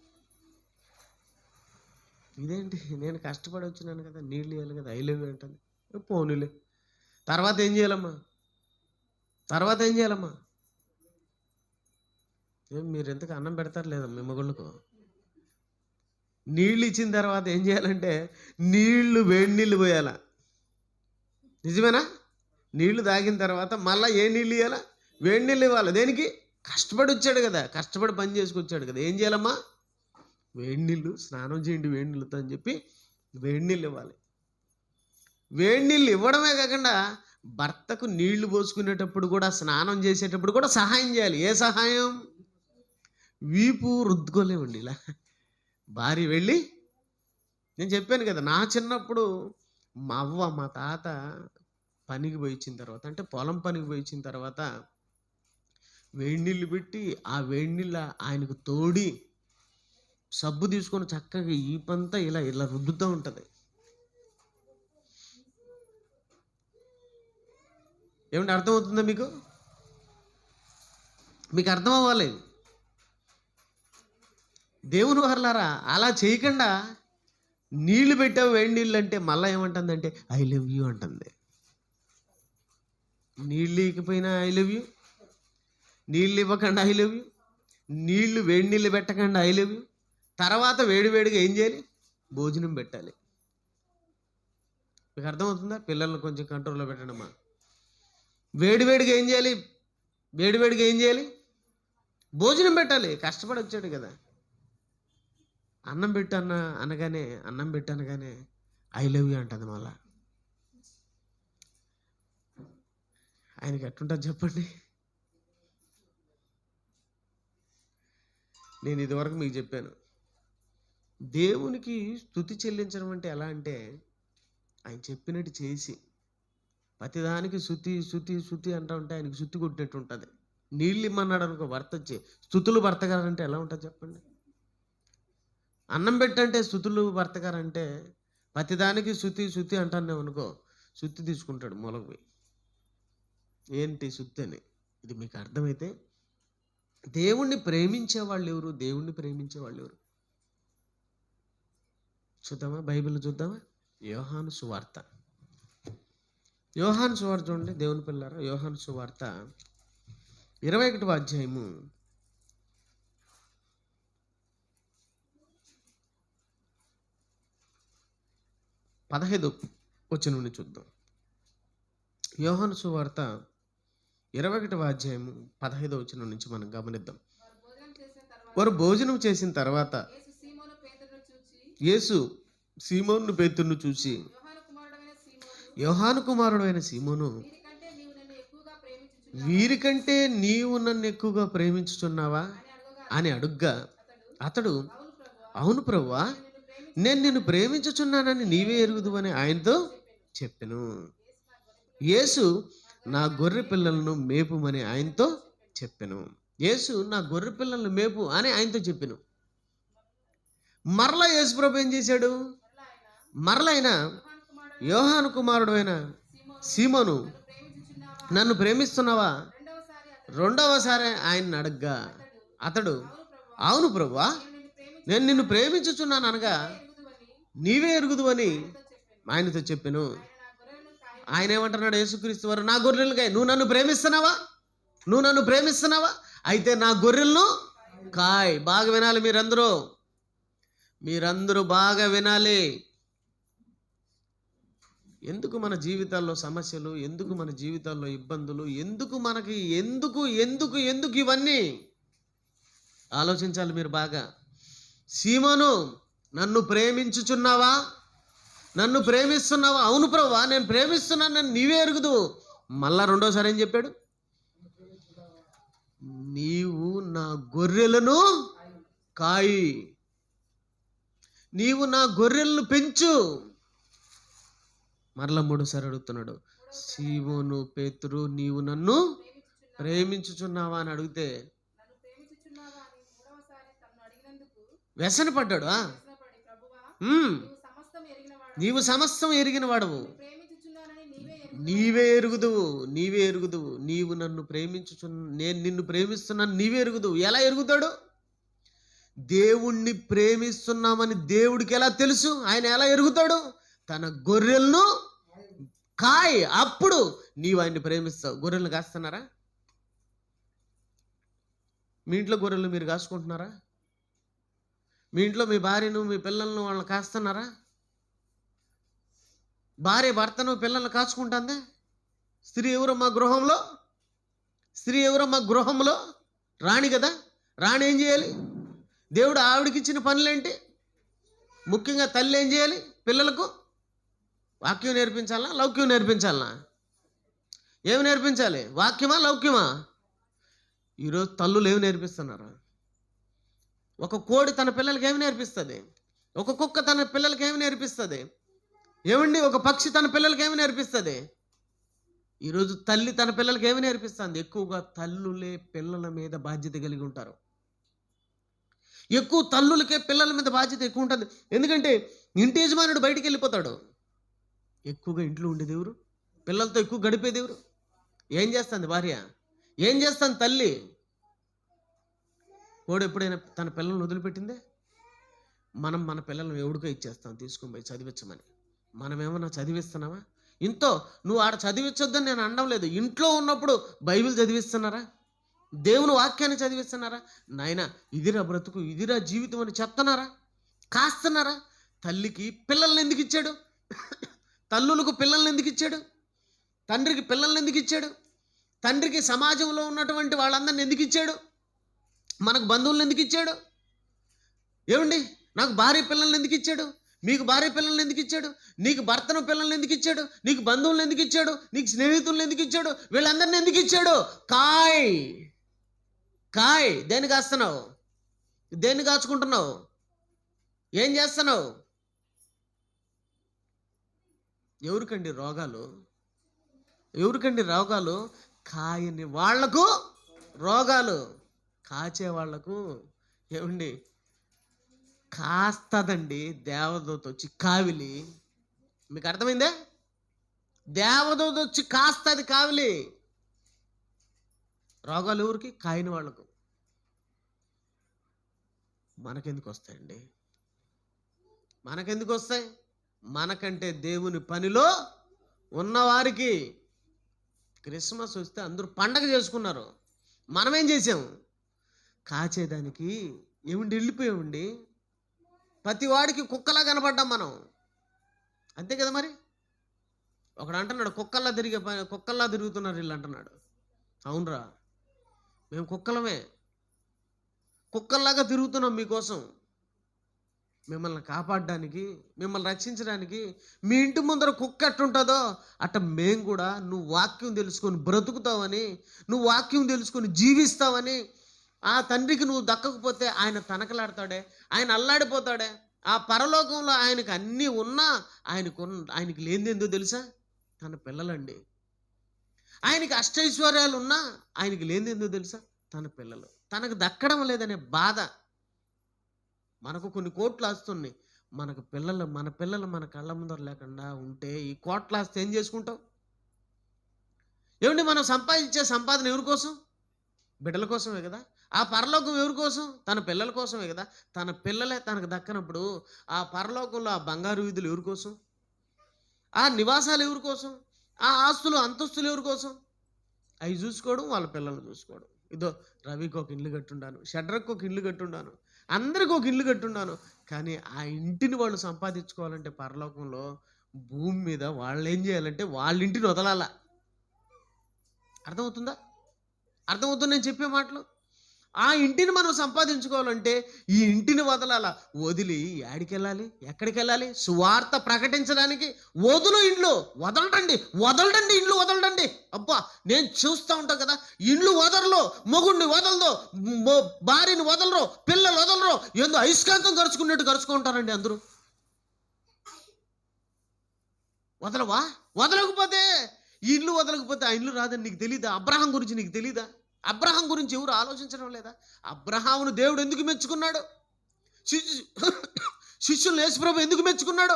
ఇదేంటి, నేను కష్టపడి వచ్చినాను కదా, నీళ్ళు ఇవ్వాలి కదా, ఐ లవ్ యూ అంటుంది. పోనీలే. తర్వాత ఏం చేయాలమ్మా? మీరు ఎంతకు అన్నం పెడతారు లేదా మీ మగుళ్ళకు? నీళ్ళు ఇచ్చిన తర్వాత ఏం చేయాలంటే వేడి నీళ్ళు పోయాల. నిజమేనా? నీళ్లు తాగిన తర్వాత మళ్ళీ ఏ నీళ్ళు ఇవ్వాలా? వేడి నీళ్ళు ఇవ్వాలి. దేనికి? కష్టపడి వచ్చాడు కదా, కష్టపడి పని చేసుకొచ్చాడు కదా. ఏం చేయాలమ్మా? వేడి నీళ్ళు, స్నానం చేయండి వేడి నీళ్ళతో అని చెప్పి వేడి నీళ్ళు ఇవ్వాలి. వేడి నీళ్ళు ఇవ్వడమే కాకుండా భర్తకు నీళ్లు పోసుకునేటప్పుడు కూడా, స్నానం చేసేటప్పుడు కూడా సహాయం చేయాలి. ఏ సహాయం? వీపు రుద్దుకోలేమండి ఇలా. భార్య వెళ్ళి, నేను చెప్పాను కదా, నా చిన్నప్పుడు మా అవ్వ మా తాత పనికి పోయి ఇచ్చిన తర్వాత, అంటే పొలం పనికి పోయి ఇచ్చిన తర్వాత వేడి నీళ్ళు పెట్టి, ఆ వేడి నీళ్ళ ఆయనకు తోడి సబ్బు తీసుకొని చక్కగా ఈపంతా ఇలా ఇలా రుద్దుతూ ఉంటుంది. ఏమంటే అర్థమవుతుందా మీకు? మీకు అర్థం అవ్వాలి. దేవుని వర్లారా, అలా చేయకుండా నీళ్లు పెట్టావు వేడి నీళ్ళు అంటే మళ్ళీ ఏమంటుందంటే ఐ లవ్ యూ అంటుంది. నీళ్ళు ఇకపోయినా ఐ లవ్ యూ, నీళ్ళు ఇవ్వకుండా ఐ లవ్ యూ, వేడి నీళ్ళు పెట్టకుండా ఐ లవ్ యూ. తర్వాత వేడివేడిగా ఏం చేయాలి? భోజనం పెట్టాలి. మీకు అర్థమవుతుందా? పిల్లల్ని కొంచెం కంట్రోల్లో పెట్టడమ్మా. వేడివేడిగా ఏం చేయాలి? భోజనం పెట్టాలి. కష్టపడి వచ్చాడు కదా. అన్నం అనగానే ఐ లవ్ యూ అంటుంది మళ్ళా. ఆయనకి ఎట్టుంటుంది చెప్పండి? నేను ఇదివరకు మీకు చెప్పాను, దేవునికి స్తుతి చెల్లించడం అంటే ఎలా అంటే, ఆయన చెప్పినట్టు చేసి ప్రతిదానికి శుతి అంటూ ఉంటే ఆయనకి శుద్ధి కొట్టినట్టు ఉంటుంది. నీళ్ళు ఇమ్మన్నాడు అనుకో, భర్త వచ్చి స్థుతులు భర్తగారంటే ఎలా ఉంటుంది చెప్పండి? అన్నం పెట్టంటే స్థుతులు భర్తగారంటే ప్రతిదానికి శుతి అంటాను అనుకో, శుద్ధి తీసుకుంటాడు మూలకు పోయి. ఏంటి శుద్ధి అని? ఇది మీకు అర్థమైతే దేవుణ్ణి ప్రేమించే వాళ్ళు ఎవరు? చూద్దామా? బైబిల్ చూద్దామా? యోహాను సువార్త యోహాను సువార్త చూడండి దేవుని పిల్లారా. యోహాను సువార్త 21వ అధ్యాయము 15 వచనం నుండి చూద్దాం. యోహాను సువార్త 21వ అధ్యాయము 15వ వచనం నుంచి మనం గమనిద్దాం. వారు భోజనం చేసిన తర్వాత యేసు సీమోను పేతురును చూసి, యోహాను కుమారుడైన సీమోను, వీరికంటే నీవు నన్ను ఎక్కువగా ప్రేమించుచున్నావా అని అడుగ్గా అతడు, అవును ప్రభువా, నేను నిన్ను ప్రేమించుచున్నానని నీవే ఎరుగుదు అని ఆయనతో చెప్పెను. యేసు నా గొర్రె పిల్లలను మేపుమని ఆయనతో చెప్పెను. యేసు నా గొర్రె పిల్లలను మేపు అని ఆయనతో చెప్పెను. మరలా యేసు ప్రభు ఏం చేశాడు? మరలైనా యోహాను కుమారుడు అయిన సీమోను, నన్ను ప్రేమిస్తున్నావా? రెండవసారి ఆయన అడగ్గా అతడు, అవును ప్రభువా, నేను నిన్ను ప్రేమించుచున్నాను అనగా నీవే ఎరుగుదు అని ఆయనతో చెప్పాను. ఆయన ఏమంటున్నాడు? యేసుక్రీస్తు వారు, నా గొర్రెలుగా నువ్వు నన్ను ప్రేమిస్తున్నావా? నువ్వు నన్ను ప్రేమిస్తున్నావా? అయితే నా గొర్రెలను కాయ్. బాగా వినాలి మీరందరూ బాగా వినాలి. ఎందుకు మన జీవితాల్లో సమస్యలు, ఎందుకు మన జీవితాల్లో ఇబ్బందులు, ఎందుకు మనకి ఎందుకు ఎందుకు ఎందుకు ఇవన్నీ ఆలోచించాలి మీరు బాగా. సీమోను, నన్ను ప్రేమించుచున్నావా? నన్ను ప్రేమిస్తున్నావా? అవును ప్రభువా, నేను ప్రేమిస్తున్నాను, నన్ను నీవే ఎరుగుదు. మళ్ళా రెండోసారి ఏం చెప్పాడు? నీవు నా గొర్రెలను కాయి, నీవు నా గొర్రెలను పెంచు. మరలా మూడోసారి అడుగుతున్నాడు, సీమోను పేతురు, నీవు నన్ను ప్రేమించుచున్నావా అని అడిగితే వ్యసన పడ్డాడు. నీవు సమస్తం ఎరిగిన వాడవు, నీవే ఎరుగుదువు, నీవు నన్ను నేను నిన్ను ప్రేమిస్తున్నాను, నీవే ఎరుగుదువు. ఎలా ఎరుగుతాడు? దేవుణ్ణి ప్రేమిస్తున్నామని దేవుడికి ఎలా తెలుసు? ఆయన ఎలా ఎరుగుతాడు? తన గొర్రెలను కాయ్, అప్పుడు నీవు ఆయన్ని ప్రేమిస్తావు. గొర్రెలను కాస్తున్నారా? మీ ఇంట్లో గొర్రెలు మీరు కాసుకుంటున్నారా? మీ ఇంట్లో మీ భార్యను, మీ పిల్లలను వాళ్ళని కాస్తున్నారా? భార్య భర్తను, పిల్లల్ని కాచుకుంటుందా? స్త్రీ ఎవరమ్మా గృహంలో? రాణి కదా. రాణి ఏం చేయాలి? దేవుడు ఆవిడకి ఇచ్చిన పనులేంటి? ముఖ్యంగా తల్లి ఏం చేయాలి? పిల్లలకు వాక్యం నేర్పించాలా, లౌక్యం నేర్పించాలా? ఏమి నేర్పించాలి? వాక్యమా, లౌక్యమా? ఈరోజు తల్లులు ఏమి నేర్పిస్తున్నారు? ఒక కోడి తన పిల్లలకి ఏమి నేర్పిస్తుంది? ఒక కుక్క తన పిల్లలకి ఏమి నేర్పిస్తుంది? ఏమండి, ఒక పక్షి తన పిల్లలకి ఏమి నేర్పిస్తుంది? ఈరోజు తల్లి తన పిల్లలకి ఏమి నేర్పిస్తుంది? ఎక్కువగా తల్లులే పిల్లల మీద బాధ్యత కలిగి ఉంటారు. ఎక్కువ తల్లులకే పిల్లల మీద బాధ్యత ఎక్కువ ఉంటుంది. ఎందుకంటే ఇంటి యజమానుడు బయటికి వెళ్ళిపోతాడు, ఎక్కువగా ఇంట్లో ఉండేది ఎవరు? పిల్లలతో ఎక్కువ గడిపేది ఎవరు? ఏం చేస్తుంది భార్య? ఏం చేస్తుంది తల్లి? కోడి ఎప్పుడైనా తన పిల్లల్ని వదిలిపెట్టిందే? మనం మన పిల్లలను ఎవడికో ఇచ్చేస్తాం, తీసుకొని పోయి చదివించమని. మనం ఏమన్నా చదివిస్తున్నావా? ఇంతో నువ్వు ఆడ చదివించొద్దని నేను అనడం లేదు. ఇంట్లో ఉన్నప్పుడు బైబిల్ చదివిస్తున్నారా? దేవుని వాక్యాన్ని చదివిస్తున్నారా? నాయన ఇదిరా బ్రతుకు, ఇదిరా జీవితం అని చెప్తున్నారా? కాస్తున్నారా? తల్లికి పిల్లల్ని ఎందుకు ఇచ్చాడు? తల్లులకు పిల్లల్ని ఎందుకు ఇచ్చాడు? తండ్రికి పిల్లల్ని ఎందుకు ఇచ్చాడు? తండ్రికి సమాజంలో ఉన్నటువంటి వాళ్ళందరిని ఎందుకు ఇచ్చాడు? మనకు బంధువులను ఎందుకు ఇచ్చాడు? ఏమండి, నాకు భార్య పిల్లల్ని ఎందుకు ఇచ్చాడు? మీకు భార్య పిల్లల్ని ఎందుకు ఇచ్చాడు? నీకు భర్తను పిల్లల్ని ఎందుకు ఇచ్చాడు? నీకు బంధువులను ఎందుకు ఇచ్చాడు? నీకు స్నేహితులను ఎందుకు ఇచ్చాడు? వీళ్ళందరినీ ఎందుకు ఇచ్చాడు? కాయ్. దేన్ని కాస్తున్నావు? దేన్ని కాచుకుంటున్నావు? ఏం చేస్తున్నావు? ఎవరికండి రోగాలు? కాయని వాళ్లకు రోగాలు, కాచే వాళ్లకు ఏమండి కాస్తదండి. దేవదూత వచ్చి కావిలి, మీకు అర్థమైందే? దేవదూత వచ్చి కాస్తది కావిలి. రోగాలు ఎవరికి? కాయని వాళ్లకు. మనకెందుకు వస్తాయండి? మనకెందుకు వస్తాయి? మనకంటే దేవుని పనిలో ఉన్నవారికి క్రిస్మస్ వస్తే అందరూ పండగ చేసుకున్నారు. మనమేం చేసాం? కాచేదానికి వెళ్ళిపోయామండి. ప్రతి వాడికి కుక్కలా కనపడ్డాం మనం. అంతే కదా మరి. ఒకడు అంటున్నాడు కుక్కల్లా తిరుగుతున్నారు వీళ్ళు అంటున్నాడు. అవునరా, మేము కుక్కల్లాగా తిరుగుతున్నాం మీకోసం, మిమ్మల్ని కాపాడడానికి, మిమ్మల్ని రక్షించడానికి. మీ ఇంటి ముందర కుక్క ఎట్టుంటుందో అట్ట మేము కూడా నువ్వు వాక్యం తెలుసుకొని బ్రతుకుతావని, నువ్వు వాక్యం తెలుసుకొని జీవిస్తావని, ఆ తండ్రికి నువ్వు దక్కకపోతే ఆయన తనకలాడతాడే, ఆయన అల్లాడిపోతాడే. ఆ పరలోకంలో ఆయనకు అన్నీ ఉన్నా ఆయనకి లేనిదేందో తెలుసా? తన పిల్లలండి. ఆయనకి అష్టైశ్వర్యాలు ఉన్నా ఆయనకి లేనిదేందో తెలుసా? తన పిల్లలు. తనకు దక్కడం లేదనే బాధ. మనకు కొన్ని కోట్లు ఆస్తున్నాయి, మన పిల్లలు మన కళ్ళ ముందర లేకుండా ఉంటే ఈ కోట్ల ఆస్తి ఏం చేసుకుంటాం? ఏమండి, మనం సంపాదించే సంపాదన ఎవరి కోసం? బిడ్డల కోసమే కదా. ఆ పరలోకం ఎవరి కోసం? తన పిల్లల కోసమే కదా. తన పిల్లలే తనకు దక్కనప్పుడు ఆ పరలోకంలో ఆ బంగారు వీధులు ఎవరి కోసం? ఆ నివాసాలు ఎవరి కోసం? ఆ ఆస్తులు అంతస్తులు ఎవరి కోసం? అవి చూసుకోవడం, వాళ్ళ పిల్లల్ని చూసుకోవడం. ఇదో రవికి ఒక ఇల్లు కట్టుండాను, షడ్రకు ఒక ఇల్లు కట్టుండాను, అందరికి ఒక ఇల్లు కట్టుండాను. కానీ ఆ ఇంటిని వాళ్ళు సంపాదించుకోవాలంటే పరలోకంలో భూమి మీద వాళ్ళు ఏం చేయాలంటే వాళ్ళ ఇంటిని వదలాల. అర్థమవుతుందా? అర్థమవుతుంది నేను చెప్పే మాటలు? ఆ ఇంటిని మనం సంపాదించుకోవాలంటే ఈ ఇంటిని వదలాల. వదిలి యాడికెళ్ళాలి? ఎక్కడికి వెళ్ళాలి? సువార్త ప్రకటించడానికి. ఇండ్లు వదలడండి, ఇండ్లు వదలడండి. అబ్బా, నేను చూస్తూ ఉంటాను కదా, ఇండ్లు వదలరు, మొగుడిని వదలరు, భార్యని వదలరు, పిల్లలు వదలరు, ఏందో అయస్కాంతం గరుచుకున్నట్టు గరుచుకుంటారండి అందరూ. వదలవా? వదలకపోతే ఇల్లు వదలకపోతే ఆ ఇల్లు రాదని నీకు తెలీదా? అబ్రహాం గురించి నీకు తెలీదా? అబ్రహాం గురించి ఎవరు ఆలోచించడం లేదా? అబ్రహామును దేవుడు ఎందుకు మెచ్చుకున్నాడు? శిష్యులను యేసుప్రభు ఎందుకు మెచ్చుకున్నాడు?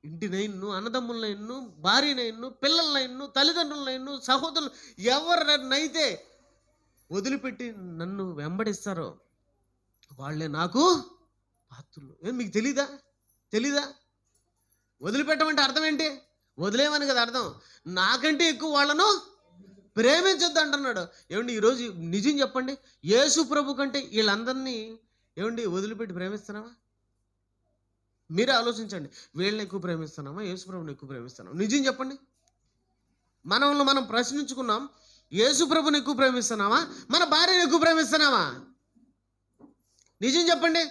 ఇంటినైన్ను, అన్నదమ్ములనైన్ను, భార్యనైన్ను, పిల్లలనైన్ను, తల్లిదండ్రులనైన్ను, సహోదరులు ఎవరినైతే వదిలిపెట్టి నన్ను వెంబడిస్తారో వాళ్ళే నాకు పాత్రులు. మీకు తెలీదా? వదిలిపెట్టమంటే అర్థం ఏంటి? వదిలేమని కదా అర్థం. నాకంటే ఎక్కువ వాళ్ళను ప్రేమించొద్దు అంటున్నాడు. ఏమండి, ఈరోజు నిజం చెప్పండి, యేసు ప్రభు కంటే వీళ్ళందరినీ వదిలిపెట్టి ప్రేమిస్తున్నావా? మీరే ఆలోచించండి. వీళ్ళని ఎక్కువ ప్రేమిస్తున్నామా, యేసు ప్రభుని ఎక్కువ ప్రేమిస్తున్నామా? నిజం చెప్పండి. మనల్ని మనం ప్రశ్నించుకున్నాం. యేసు ప్రభుని ఎక్కువ ప్రేమిస్తున్నామా, మన భార్యను ఎక్కువ ప్రేమిస్తున్నామా? నిజం చెప్పండి.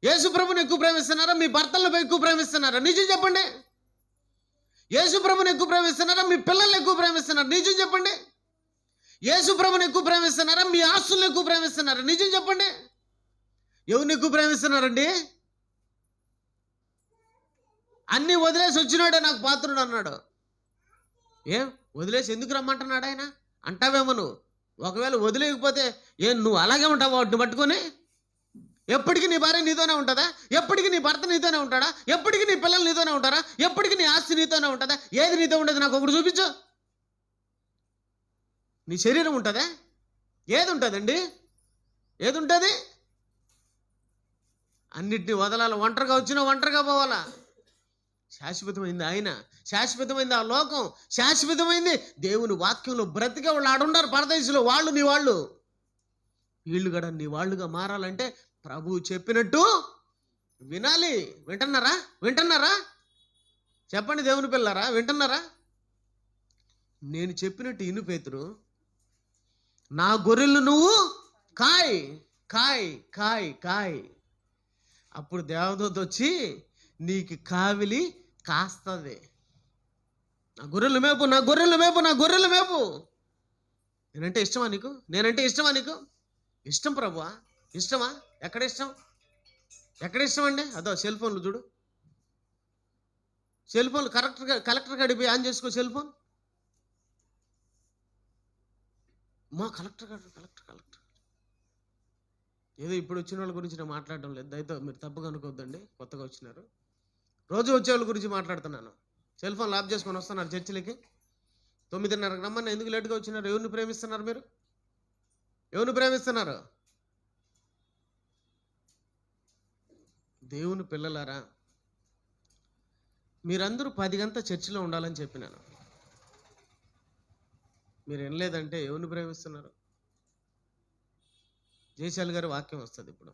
యేసు ప్రభుని ఎక్కువ ప్రేమిస్తున్నారా, మీ భర్తలను ఎక్కువ ప్రేమిస్తున్నారా? నిజం చెప్పండి. యేసు ప్రభుని ఎక్కువ ప్రేమిస్తున్నారా, మీ పిల్లల్ని ఎక్కువ ప్రేమిస్తున్నారా? నిజం చెప్పండి. యేసు ప్రభుని ఎక్కువ ప్రేమిస్తున్నారా, మీ ఆస్తులను ఎక్కువ ప్రేమిస్తున్నారా? నిజం చెప్పండి. ఎవరిని ఎక్కువ ప్రేమిస్తున్నారండి? అన్నీ వదిలేసి వచ్చినాడే నాకు పాత్రుడు అన్నాడు. వదిలేసి ఎందుకు రమ్మంటున్నాడు ఆయన అంటావేమో నువ్వు. ఒకవేళ వదిలేకపోతే నువ్వు అలాగే ఉంటావు వాటిని పట్టుకొని? ఎప్పటికీ నీ భార్య నీతోనే ఉంటుందా? ఎప్పటికీ నీ భర్త నీతోనే ఉంటాడా? ఎప్పటికీ నీ పిల్లలు నీతోనే ఉంటారా? ఎప్పటికీ నీ ఆస్తి నీతోనే ఉంటుందా? ఏది నీతో ఉండదు? నాకు ఒకటి చూపించు. నీ శరీరం ఉంటుందా? ఏది ఉంటుందండి? ఏది ఉంటుంది? అన్నిటినీ వదలాలి. ఒంటరిగా వచ్చినా ఒంటరిగా పోవాలా. శాశ్వతమైంది ఆయన, శాశ్వతమైంది ఆ లోకం, శాశ్వతమైంది దేవుని వాక్యంలో బ్రతికే వాళ్ళు ఆడుండారు పరదేశంలో. వాళ్ళు నీ వాళ్ళు, వీళ్ళు కూడా నీ వాళ్ళుగా మారాలంటే ప్రభువు చెప్పినట్టు వినాలి. వింటున్నారా? చెప్పండి దేవుని పిల్లరా, వింటున్నారా? నేను చెప్పినట్టు ఇను పేతురు. నా గొర్రెలు నువ్వు కాయ్ కాయ్ కాయ్ కాయ్. అప్పుడు దేవదూత వచ్చి నీకు కావిలి కాస్తుంది. నా గొర్రెలు మేపు. నేనంటే ఇష్టమా నీకు? ఇష్టం ప్రభువా? ఇష్టమా? ఎక్కడ ఇష్టం అండి? అదో సెల్ ఫోన్లు చూడు. సెల్ ఫోన్లు కలెక్టర్ గడిపి ఆన్ చేసుకో సెల్ ఫోన్. మా కలెక్టర్ ఏదో ఇప్పుడు వచ్చిన వాళ్ళ గురించి నేను మాట్లాడడం లేదు, దయతో మీరు తప్పుగా అనుకోవద్దండి. కొత్తగా వచ్చినారు, రోజు వచ్చే వాళ్ళ గురించి మాట్లాడుతున్నాను. సెల్ ఫోన్ లాప్ చేసుకొని వస్తున్నారు చర్చిలకి. 9:30కి రమ్మని ఎందుకు లేట్గా వచ్చినారు? ఎవరిని ప్రేమిస్తున్నారు మీరు? దేవుని పిల్లలారా, మీరందరూ 10 గంట చర్చిలో ఉండాలని చెప్పినాను. మీరు వినలేదంటే ఎవరిని ప్రేమిస్తున్నారు? జయశాలి గారి వాక్యం వస్తుంది ఇప్పుడు.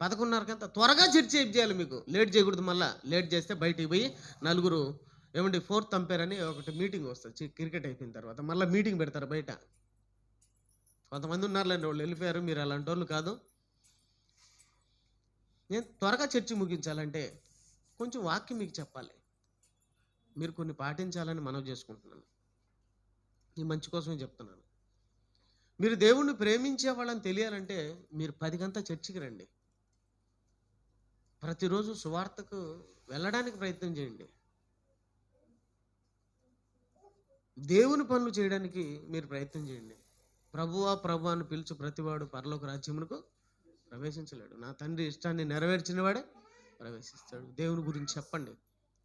11:30 త్వరగా చర్చ చేయాలి, మీకు లేట్ చేయకూడదు. మళ్ళీ లేట్ చేస్తే బయటికి పోయి నలుగురు ఏమండి 4th అంపైర్ అని ఒకటి మీటింగ్ వస్తుంది క్రికెట్ అయిపోయిన తర్వాత. మళ్ళీ మీటింగ్ పెడతారు బయట. కొంతమంది ఉన్నారులేండి, వాళ్ళు వెళ్ళిపోయారు. మీరు అలాంటి వాళ్ళు కాదు. నేను త్వరగా చర్చి ముగించాలంటే కొంచెం వాక్యం మీకు చెప్పాలి, మీరు కొన్ని పాటించాలని మనవి చేసుకుంటున్నాను. ఈ మంచి కోసమే చెప్తున్నాను. మీరు దేవుణ్ణి ప్రేమించే వాళ్ళని తెలియాలంటే మీరు 10 గంట చర్చికి రండి. ప్రతిరోజు సువార్తకు వెళ్ళడానికి ప్రయత్నం చేయండి. దేవుని పనులు చేయడానికి మీరు ప్రయత్నం చేయండి. ప్రభువా ప్రభు అని పిలుచు ప్రతివాడు పరలోక రాజ్యమునకు ప్రవేశించలేడు. నా తండ్రి ఇష్టాన్ని నెరవేర్చిన వాడే ప్రవేశిస్తాడు. దేవుని గురించి చెప్పండి.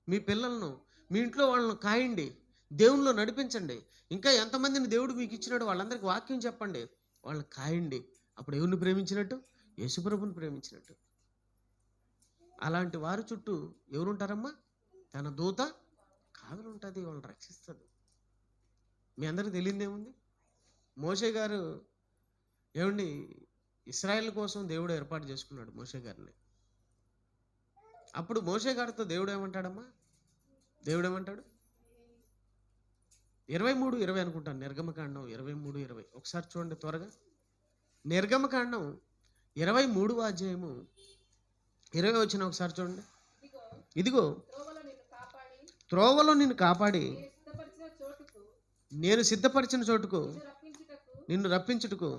మీ పిల్లలను, మీ ఇంట్లో వాళ్ళను కాయండి, దేవునిలో నడిపించండి. ఇంకా ఎంతమందిని దేవుడు మీకు ఇచ్చినాడు వాళ్ళందరికీ వాక్యం చెప్పండి, వాళ్ళని కాయండి. అప్పుడు ఎవరిని ప్రేమించినట్టు? యేసుప్రభుని ప్రేమించినట్టు. అలాంటి వారి చుట్టూ ఎవరుంటారమ్మా? తన దూత కావలి ఉంటుంది, వాళ్ళని రక్షిస్తుంది. మీ అందరికీ తెలియదేముంది? మోషే గారు ఏమండి ఇశ్రాయేల్ కోసం దేవుడు ఏర్పాటు చేసుకున్నాడు మోషే గారిని. అప్పుడు మోషే గారితో దేవుడు ఏమంటాడమ్మా? దేవుడు ఏమంటాడు? 23:20 అనుకుంటాను, నిర్గమకాండం 23:20. ఒకసారి చూడండి త్వరగా. నిర్గమకాండం 23వ అధ్యాయము 20 వచ్చిన ఒకసారి చూడండి. ఇదిగో త్రోవలో నిన్ను కాపాడి నేను సిద్ధపరిచిన చోటుకు నిన్ను రప్పించుటకు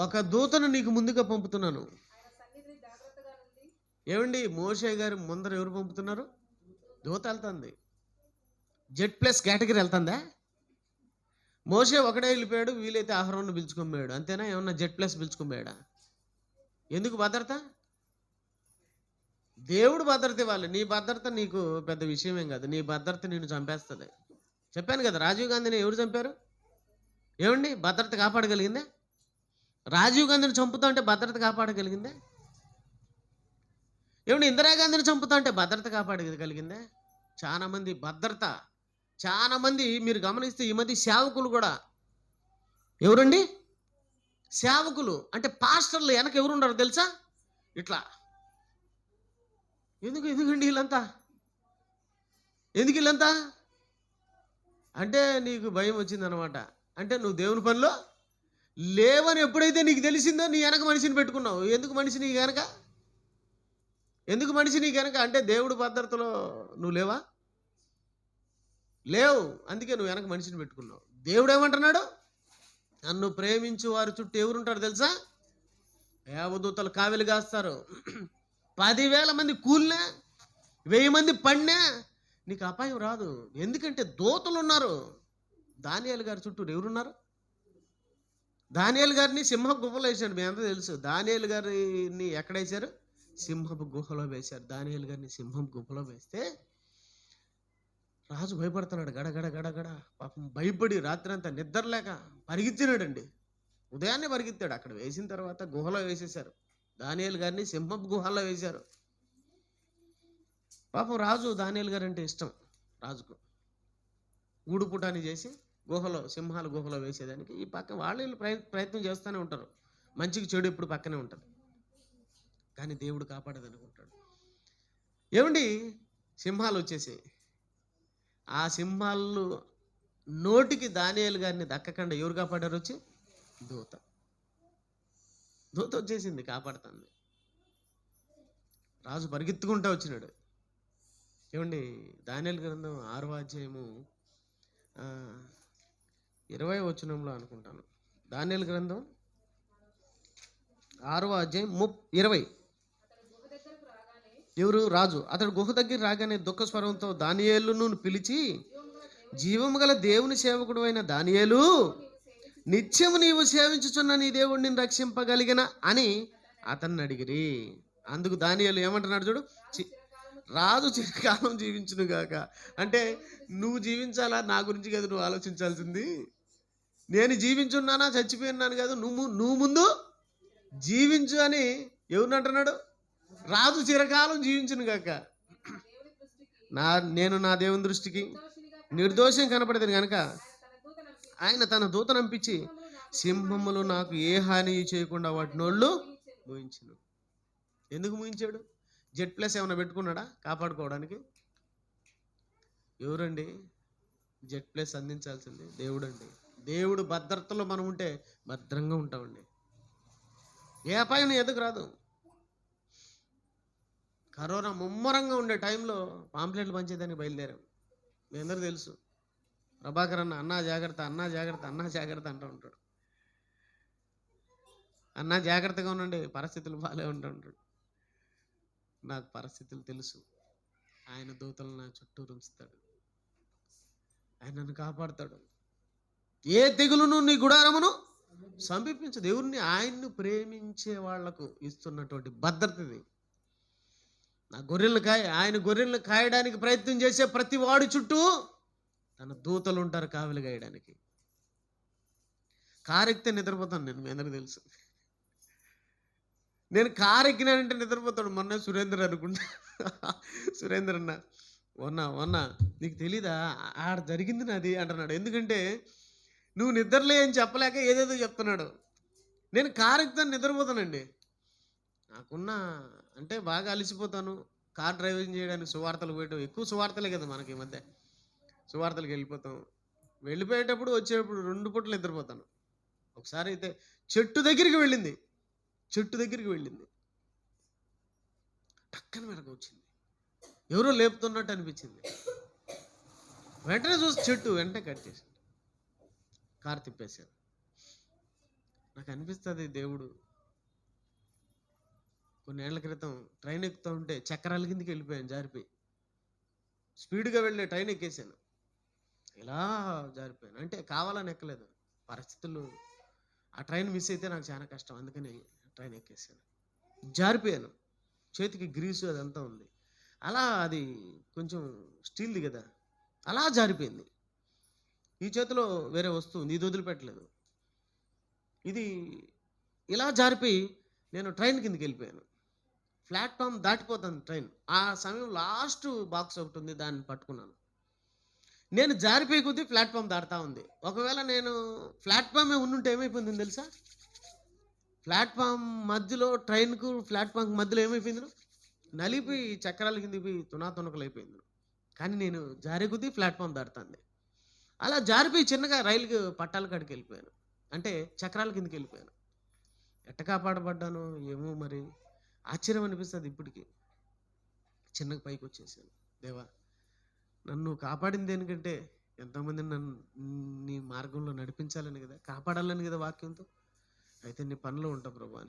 ఒక దూతను నీకు ముందుగా పంపుతున్నాను. ఏమండి మోషే గారి ముందర ఎవరు పంపుతున్నారు? దూత వెళ్తుంది. Z+ కేటగిరీ వెళ్తుందా? మోషే ఒకడే వెళ్ళిపోయాడు, వీలైతే ఆహారాన్ని పిలుచుకోపోయాడు, అంతేనా? ఏమన్నా Z+ పిలుచుకోపోయాడా? ఎందుకు భద్రత? దేవుడు భద్రత ఇవ్వాలి. నీ భద్రత నీకు పెద్ద విషయమేం కాదు. నీ భద్రత నిన్ను చంపేస్తుంది. చెప్పాను కదా, రాజీవ్ గాంధీని ఎవరు చంపారు? ఏమండి భద్రత కాపాడగలిగిందే? రాజీవ్ గాంధీని చంపుతా అంటే భద్రత కాపాడగలిగిందే? ఏమండి ఇందిరాగాంధీని చంపుతా అంటే భద్రత కాపాడగలిగిందే? చాలామంది భద్రత, చాలామంది మీరు గమనిస్తే ఈ మధ్య సేవకులు కూడా, ఎవరండి సేవకులు అంటే పాస్టర్లు వెనక ఎవరున్నారు తెలుసా? ఇట్లా. ఎందుకండి వీళ్ళంతా? ఎందుకు వీళ్ళంతా అంటే నీకు భయం వచ్చిందనమాట. అంటే నువ్వు దేవుని పనిలో లేవని ఎప్పుడైతే నీకు తెలిసిందో నీ వెనక మనిషిని పెట్టుకున్నావు. ఎందుకు మనిషి నీకు వెనక? ఎందుకు మనిషి నీకు వెనక? అంటే దేవుడు భద్రతలో నువ్వు లేవా? లేవు, అందుకే నువ్వు వెనక మనిషిని పెట్టుకున్నావు. దేవుడు ఏమంటున్నాడు? నన్ను ప్రేమించు వారి చుట్టూ ఎవరుంటారు తెలుసా? దేవదూతలు కావలి కాస్తారు. 10,000 మంది కూలినా, 1000 మంది పడినా నీకు అపాయం రాదు. ఎందుకంటే దూతలు ఉన్నారు. దానియేలు గారి చుట్టూ ఎవరున్నారు? దానియేలు గారిని సింహపు గుహలో వేశారు. మీ అందరూ తెలుసు. దానియేలు గారిని ఎక్కడ వేశారు? సింహపు గుహలో వేశారు. దానియేలు గారిని సింహపు గుహలో వేస్తే రాజు భయపడుతున్నాడు. గడగడ గడగడ పాపం భయపడి రాత్రి అంతా నిద్రలేక పరిగెత్తినాడండి. ఉదయాన్నే పరిగెత్తాడు. అక్కడ వేసిన తర్వాత గుహలో వేసేశారు. దానియేలు గారిని సింహపు గుహలో వేశారు. పాపం రాజు దానియేలు గారు అంటే ఇష్టం రాజుకు. గూడుపుటాన్ని చేసి గుహలో, సింహాల గుహలో వేసేదానికి ఈ పక్క వాళ్ళు ప్రయత్నం చేస్తూనే ఉంటారు. మంచికి చెడు ఇప్పుడు పక్కనే ఉంటుంది. కానీ దేవుడు కాపాడదనుకుంటాడు. ఏమండి సింహాలు వచ్చేసి ఆ సింహాలు నోటికి దానియేలు గారిని దక్కకుండా ఎవరు కాపాడారు? వచ్చి దూత. దూత వచ్చేసింది, కాపాడుతుంది. రాజు పరిగెత్తుకుంటూ వచ్చినాడు. ఏమండి దానియేలు గ్రంథం 6వ అధ్యాయము 20వ వచనంలో అనుకుంటాను. దానియేలు గ్రంథం 6వ అధ్యాయం 20. ఎవరు? రాజు. అతడు గుహ దగ్గర రాగానే దుఃఖ స్వరంతో దానియేలును పిలిచి, జీవము గల దేవుని సేవకుడు అయిన దానియేలు, నిత్యము నీవు సేవించుచున్న నీ దేవుడు నిన్ను రక్షింపగలిగిన అని అతన్ని అడిగిరి. అందుకు దానియేలు ఏమంటున్నాడు చూడు, రాజు చిరకాలం జీవించును గాక. అంటే నువ్వు జీవించాలా? నా గురించి కదా నువ్వు ఆలోచించాల్సింది. నేను జీవించున్నానా చచ్చిపోయినాను కాదు, నువ్వు ముందు జీవించు అని ఎవరిని అంటున్నాడు? రాజు చిరకాలం జీవించును గాక. నేను నా దేవుని దృష్టికి నిర్దోషం కనపడేది కనుక ఆయన తన దూతను పంపించి సింహములు నాకు ఏ హాని చేయకుండా వాటి నోళ్ళు మూయించును. ఎందుకు మూయించాడు? జెడ్ ప్లస్ ఏమైనా పెట్టుకున్నాడా కాపాడుకోవడానికి? ఎవరండి జెడ్ ప్లస్ అందించాల్సింది? దేవుడు అండి. దేవుడు భద్రతలో మనం ఉంటే భద్రంగా ఉంటామండి. ఏ అపాయం ఎదుగు రాదు. కరోనా ముమ్మరంగా ఉండే టైంలో పాంప్లెట్లు పంచేదానికి బయలుదేరాం. మీ అందరూ తెలుసు. ప్రభాకర్ అన్న జాగ్రత్త, అన్నా జాగ్రత్త, అన్నా జాగ్రత్త అంటూ ఉంటాడు. అన్నా జాగ్రత్తగా ఉండండి, పరిస్థితులు బాగాలే ఉంటాడు. నాకు పరిస్థితులు తెలుసు. ఆయన దూతలు నా చుట్టూ ఉంచుతాడు. ఆయన నన్ను కాపాడుతాడు. ఏ తెగులును నీ గుడారమును సమీపించదు. దేవుణ్ణి, ఆయన్ని ప్రేమించే వాళ్లకు ఇస్తున్నటువంటి భద్రత ఇది. నా గొర్రెలను ఆయన గొర్రెలను కాయడానికి ప్రయత్నం చేసే ప్రతి వాడి చుట్టూ తన దూతలు ఉంటారు కావలి గాయడానికి. కారెక్కితే నిద్రపోతాను నేను, మీ అందరికీ తెలుసు. నేను కారెక్కినానంటే నిద్రపోతాడు. మొన్న సురేందర్ అనుకుంటా, సురేందర్ అన్న వన్నా నీకు తెలీదా ఆడ జరిగింది నాది అంటున్నాడు. ఎందుకంటే నువ్వు నిద్రలే అని చెప్పలేక ఏదేదో చెప్తున్నాడు. నేను కారెక్కుతాను, నిద్రపోతానండి. నాకున్న అంటే బాగా అలసిపోతాను. కార్ డ్రైవింగ్ చేయడానికి సువార్తలు పోయటం, ఎక్కువ సువార్తలే కదా మనకి ఈ మధ్య. సువార్తలకు వెళ్ళిపోతాం. వెళ్ళిపోయేటప్పుడు వచ్చేటప్పుడు 2 పూటలు నిద్రపోతాను. ఒకసారి అయితే చెట్టు దగ్గరికి వెళ్ళింది, టక్కన మెలకు వచ్చింది. ఎవరో లేపుతున్నట్టు అనిపించింది. వెంటనే చూసి చెట్టు వెంటనే కట్ చేశాను, కారు తిప్పేశాను. నాకు అనిపిస్తుంది దేవుడు కొన్నేళ్ల క్రితం ట్రైన్ ఎక్కుతూ ఉంటే చక్రాల కిందకి వెళ్ళిపోయాను, జారిపోయి. స్పీడ్గా వెళ్ళే ట్రైన్ ఎక్కేసాను, ఇలా జారిపోయాను. అంటే కావాలని ఎక్కలేదు, పరిస్థితులు. ఆ ట్రైన్ మిస్ అయితే నాకు చాలా కష్టం, అందుకని ట్రైన్ ఎక్కేసాను. జారిపోయాను. చేతికి గ్రీసు అదంతా ఉంది. అలా అది కొంచెం స్టీల్ది కదా, అలా జారిపోయింది. ఈ చేతిలో వేరే వస్తువు ఉంది, ఇది వదిలిపెట్టలేదు. ఇది ఇలా జారిపోయి నేను ట్రైన్ కిందకి వెళ్ళిపోయాను. ప్లాట్ఫామ్ దాటిపోతాను ట్రైన్. ఆ సమయం లాస్ట్ బాక్స్ ఒకటి ఉంది, దాన్ని పట్టుకున్నాను. నేను జారిపోయి కొద్దీ ప్లాట్ఫామ్ దాటుతా ఉంది. ఒకవేళ నేను ప్లాట్ఫామే ఉండుంటే ఏమైపోయింది తెలుసా? ప్లాట్ఫామ్ మధ్యలో, ట్రైన్కు ప్లాట్ఫామ్ మధ్యలో ఏమైపోయింది? నలిపి చక్రాల కింద పోయి తునాతునకలు అయిపోయింది. కానీ నేను జారి కొద్దీ ప్లాట్ఫామ్ దాటుతుంది. అలా జారిపోయి చిన్నగా రైలుకి పట్టాల కాడికి వెళ్ళిపోయాను, అంటే చక్రాల కిందకి వెళ్ళిపోయాను. ఎట్ట కాపాడబడ్డాను ఏమో మరి, ఆశ్చర్యం అనిపిస్తుంది ఇప్పటికీ. చిన్నగా పైకి వచ్చేసాను. దేవా, నన్ను కాపాడింది ఎందుకంటే ఎంతోమందిని నన్ను నీ మార్గంలో నడిపించాలని కదా, కాపాడాలని కదా వాక్యంతో. అయితే నీ పనిలో ఉంటా ప్రభా.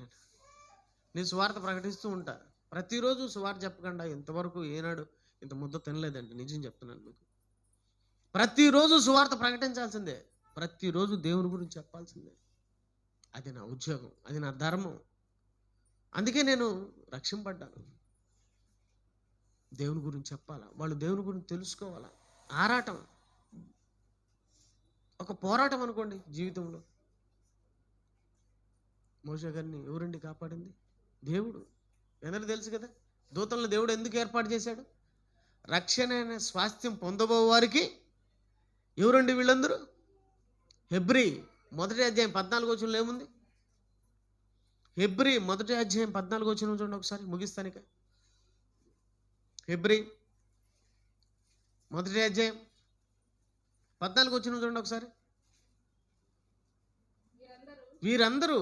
నేను సువార్త ప్రకటిస్తూ ఉంటా. ప్రతిరోజు సువార్త చెప్పకుండా ఇంతవరకు ఏనాడు ఇంత ముద్ద తినలేదండి, నిజం చెప్తున్నాను మీకు. ప్రతిరోజు సువార్త ప్రకటించాల్సిందే, ప్రతిరోజు దేవుని గురించి చెప్పాల్సిందే. అది నా ఉద్యోగం, అది నా ధర్మం. అందుకే నేను రక్షింపడ్డాను. దేవుని గురించి చెప్పాలా, వాళ్ళు దేవుని గురించి తెలుసుకోవాలా. ఆరాటం ఒక పోరాటం అనుకోండి జీవితంలో. మోషే గారిని ఎవరండి కాపాడింది? దేవుడు. అందరూ తెలుసు కదా. దూతలను దేవుడు ఎందుకు ఏర్పాటు చేశాడు? రక్షణ అనే స్వాస్థ్యం పొందబో వారికి. ఎవరండి వీళ్ళందరూ? హెబ్రీ 1వ అధ్యాయం 14వ వచనంలో ఏముంది? హెబ్రీ 1వ అధ్యాయం 14వ వచనం చూడండి ఒకసారి, ముగిస్తానిక. హెబ్రీ 1వ అధ్యాయం 14వ వచనం చూడండి ఒకసారి. వీరందరూ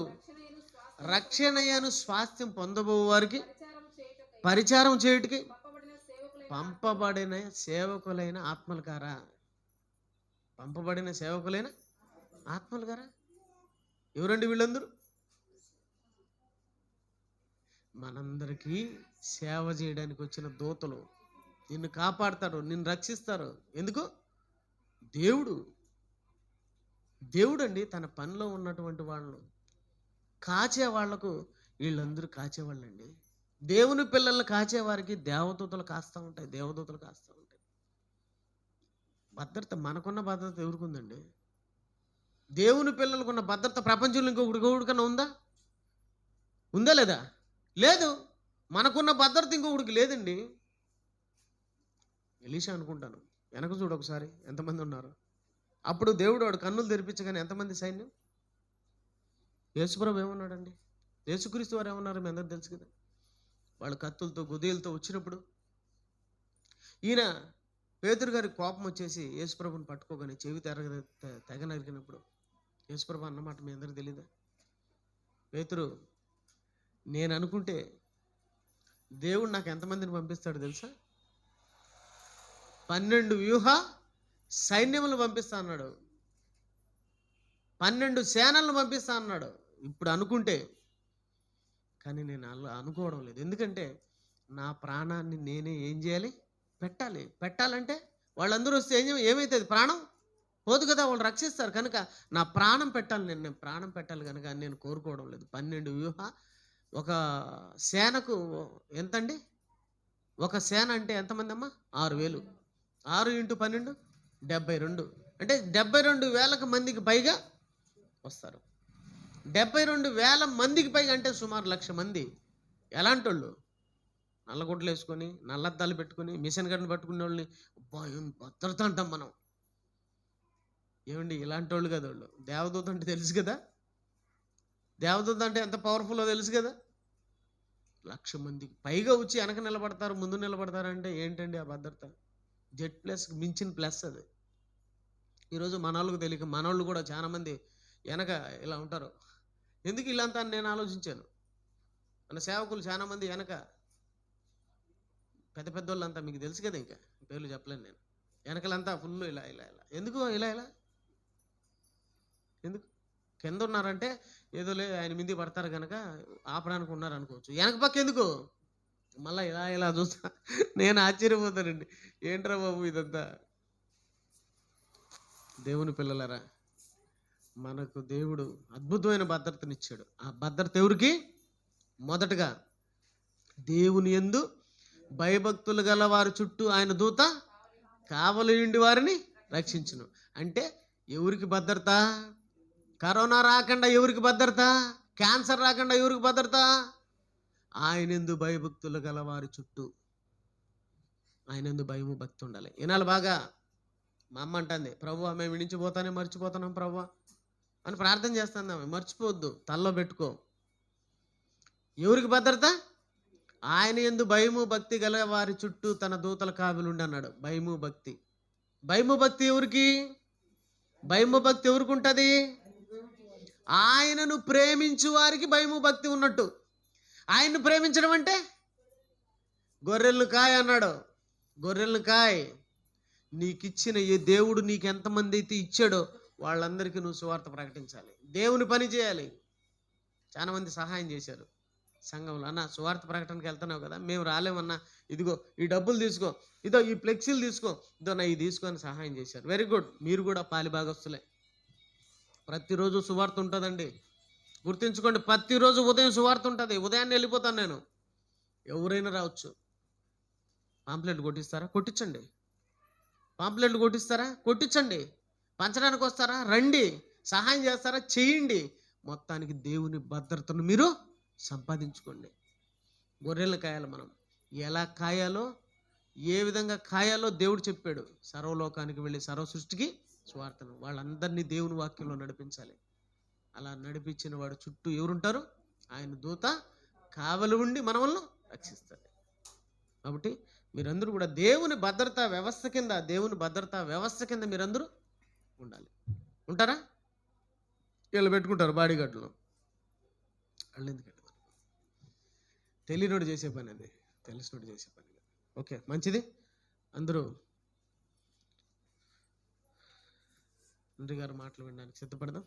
రక్షణయను స్వాస్థ్యం పొందబో వారికి పరిచారం చేయుటకి పంపబడిన సేవకులైన ఆత్మలు కారా? పంపబడిన సేవకులైన ఆత్మలు కారా? ఎవరండి వీళ్ళందరూ? మనందరికీ సేవ చేయడానికి వచ్చిన దూతలు. నిన్ను కాపాడతారు, నిన్ను రక్షిస్తారు. ఎందుకు? దేవుడు అండి. తన పనిలో ఉన్నటువంటి వాళ్ళు కాచే వాళ్లకు వీళ్ళందరూ కాచేవాళ్ళండి. దేవుని పిల్లల్ని కాచేవారికి దేవదూతలు కాస్తూ ఉంటాయి, దేవదూతలు కాస్తూ ఉంటాయి. భద్రత, మనకున్న భద్రత ఎవరికుందండి? దేవుని పిల్లలకున్న భద్రత ప్రపంచంలో ఇంకొకటికన్నా ఉందా లేదా? లేదు. మనకున్న భద్రత ఇంకొకటికి లేదండి. ఎలీషా అనుకుంటాను. వెనక చూడు ఒకసారి ఎంతమంది ఉన్నారు. అప్పుడు దేవుడు వాడు కన్నులు తెరిపించగానే ఎంతమంది సైన్యం. యేసుప్రభు ఏమన్నాడండి? యేసుక్రీస్తు వారు ఏమన్నారు మీ అందరూ తెలుసు కదా. వాళ్ళు కత్తులతో గుదేలతో వచ్చినప్పుడు ఈయన పేతురు గారికి కోపం వచ్చేసి యేసుప్రభుని పట్టుకోగానే చెవి తెగ నరికినప్పుడు యేసుప్రభు అన్నమాట మీ అందరికి తెలీదా? పేతురు, నేను అనుకుంటే దేవుడు నాకు ఎంతమందిని పంపిస్తాడు తెలుసా? 12 వ్యూహ సైన్యములు పంపిస్తా అన్నాడు, 12 సేనలను పంపిస్తా అన్నాడు. ఇప్పుడు అనుకుంటే, కానీ నేను అలా అనుకోవడం లేదు. ఎందుకంటే నా ప్రాణాన్ని నేనే ఏం చేయాలి? పెట్టాలంటే వాళ్ళందరూ వస్తే ఏమవుతుంది? ప్రాణం పోదు కదా, వాళ్ళు రక్షిస్తారు. కనుక నా ప్రాణం పెట్టాలి, నేను ప్రాణం పెట్టాలి. కనుక నేను కోరుకోవడం లేదు. 12 వ్యూహ, ఒక సేనకు ఎంతండి? ఒక సేన అంటే ఎంతమంది అమ్మా? 6,000. 6 × 12 72. అంటే 72,000 మందికి పైగా వస్తారు. 72,000 మందికి పైగా అంటే సుమారు 1,00,000 మంది. ఎలాంటి వాళ్ళు? నల్లగుడ్లు వేసుకొని, నల్లద్దాలు పెట్టుకుని, మిషన్ గన్ను పట్టుకునే వాళ్ళని ఏం భద్రత అంటాం మనం. ఏమండి, ఇలాంటి వాళ్ళు కదా వాళ్ళు. దేవదూత అంటే తెలుసు కదా, దేవదూత అంటే ఎంత పవర్ఫుల్లో తెలుసు కదా. 1,00,000 మందికి పైగా వచ్చి వెనక నిలబడతారు, ముందు నిలబడతారంటే ఏంటండి ఆ భద్రత? Z+ మించిన ప్లస్ అది. ఈరోజు మనోళ్ళకు తెలియక మనోళ్ళు కూడా చాలామంది వెనక ఇలా ఉంటారు. ఎందుకు ఇలాంతా నేను ఆలోచించాను. మన సేవకులు చాలామంది వెనక పెద్ద పెద్దోళ్ళంతా మీకు తెలుసు కదా, ఇంకా పేర్లు చెప్పలేను నేను. వెనకలంతా ఫుల్ ఇలా ఇలా ఇలా. ఎందుకు ఇలా ఎందుకు కింద ఉన్నారంటే ఏదో ఆయన మింది పడతారు కనుక ఆపడానికి ఉన్నారు అనుకోవచ్చు. వెనక పక్క ఎందుకు? మళ్ళీ ఇలా చూస్తా నేను ఆశ్చర్యపోతానండి. ఏంట్రా బాబు ఇదంతా. దేవుని పిల్లలరా, మనకు దేవుడు అద్భుతమైన భద్రతనిచ్చాడు. ఆ భద్రత ఎవరికి? మొదటగా దేవుని యందు భయభక్తులు గల వారి చుట్టూ ఆయన దూత కావలి ఉండి వారిని రక్షించును. అంటే ఎవరికి భద్రత? కరోనా రాకుండా ఎవరికి భద్రత? క్యాన్సర్ రాకుండా ఎవరికి భద్రత? ఆయనందు భయభక్తులు గల వారి చుట్టూ. ఆయనందు భయము భక్తి ఉండాలి. ఈనాలు బాగా మా అమ్మ అంటుంది, ప్రభు మేము విడిచిపోతానే మర్చిపోతున్నాం ప్రభు అని ప్రార్థన చేస్తున్నాం. మర్చిపోవద్దు, తల్లో పెట్టుకో. ఎవరికి భద్రత? ఆయన యందు భయము భక్తి గల వారి చుట్టూ తన దూతల కావిలుండి అన్నాడు. భయము భక్తి ఎవరికి? భయము భక్తి ఎవరికి ఉంటుంది? ఆయనను ప్రేమించు వారికి భయము భక్తి ఉన్నట్టు. ఆయన్ను ప్రేమించడం అంటే గొర్రెలను కాయ అన్నాడు. గొర్రెలను కాయ్. నీకిచ్చిన ఏ దేవుడు నీకు ఎంతమంది అయితే ఇచ్చాడో వాళ్ళందరికీ నువ్వు సువార్త ప్రకటించాలి, దేవుని పని చేయాలి. చాలా మంది సహాయం చేశారు సంఘంలో. అన్న సువార్త ప్రకటనకి వెళ్తున్నావు కదా, మేము రాలేమన్నా, ఇదిగో ఈ డబ్బులు తీసుకో, ఇదో ఈ ఫ్లెక్సీలు తీసుకో, ఇదో నా ఇది తీసుకొని సహాయం చేశారు. Very good. మీరు కూడా పాలి భాగస్తులే. ప్రతిరోజు సువార్త ఉంటుందండి, గుర్తుంచుకోండి. ప్రతిరోజు ఉదయం సువార్త ఉంటుంది. ఉదయాన్నే వెళ్ళిపోతాను నేను. ఎవరైనా రావచ్చు. పాంప్లెట్లు కొట్టిస్తారా? కొట్టించండి. పాంప్లెట్లు కొట్టిస్తారా? కొట్టించండి. పంచడానికి వస్తారా? రండి. సహాయం చేస్తారా? చేయండి. మొత్తానికి దేవుని భద్రతను మీరు సంపాదించుకోండి. గొర్రెలు కాయాలి. మనం ఎలా కాయాలో, ఏ విధంగా కాయాలో దేవుడు చెప్పాడు. సర్వలోకానికి వెళ్ళి సర్వ సృష్టికి స్వార్థను, వాళ్ళందరినీ దేవుని వాక్యంలో నడిపించాలి. అలా నడిపించిన వాడు చుట్టూ ఎవరుంటారు? ఆయన దూత కావలి ఉండి మనల్ని రక్షిస్తారు. కాబట్టి మీరందరూ కూడా దేవుని భద్రతా వ్యవస్థ కింద మీరందరూ ఉండాలి. ఉంటారా? వీళ్ళు పెట్టుకుంటారు బాడీగార్డులు. వాళ్ళు ఎందుకంటే తెలియనోడు చేసే పని, అది తెలిసినోడు చేసే పని. ఓకే, మంచిది. అందరూ తండ్రి గారు మాటలు వినడానికి సిద్ధపడదాం.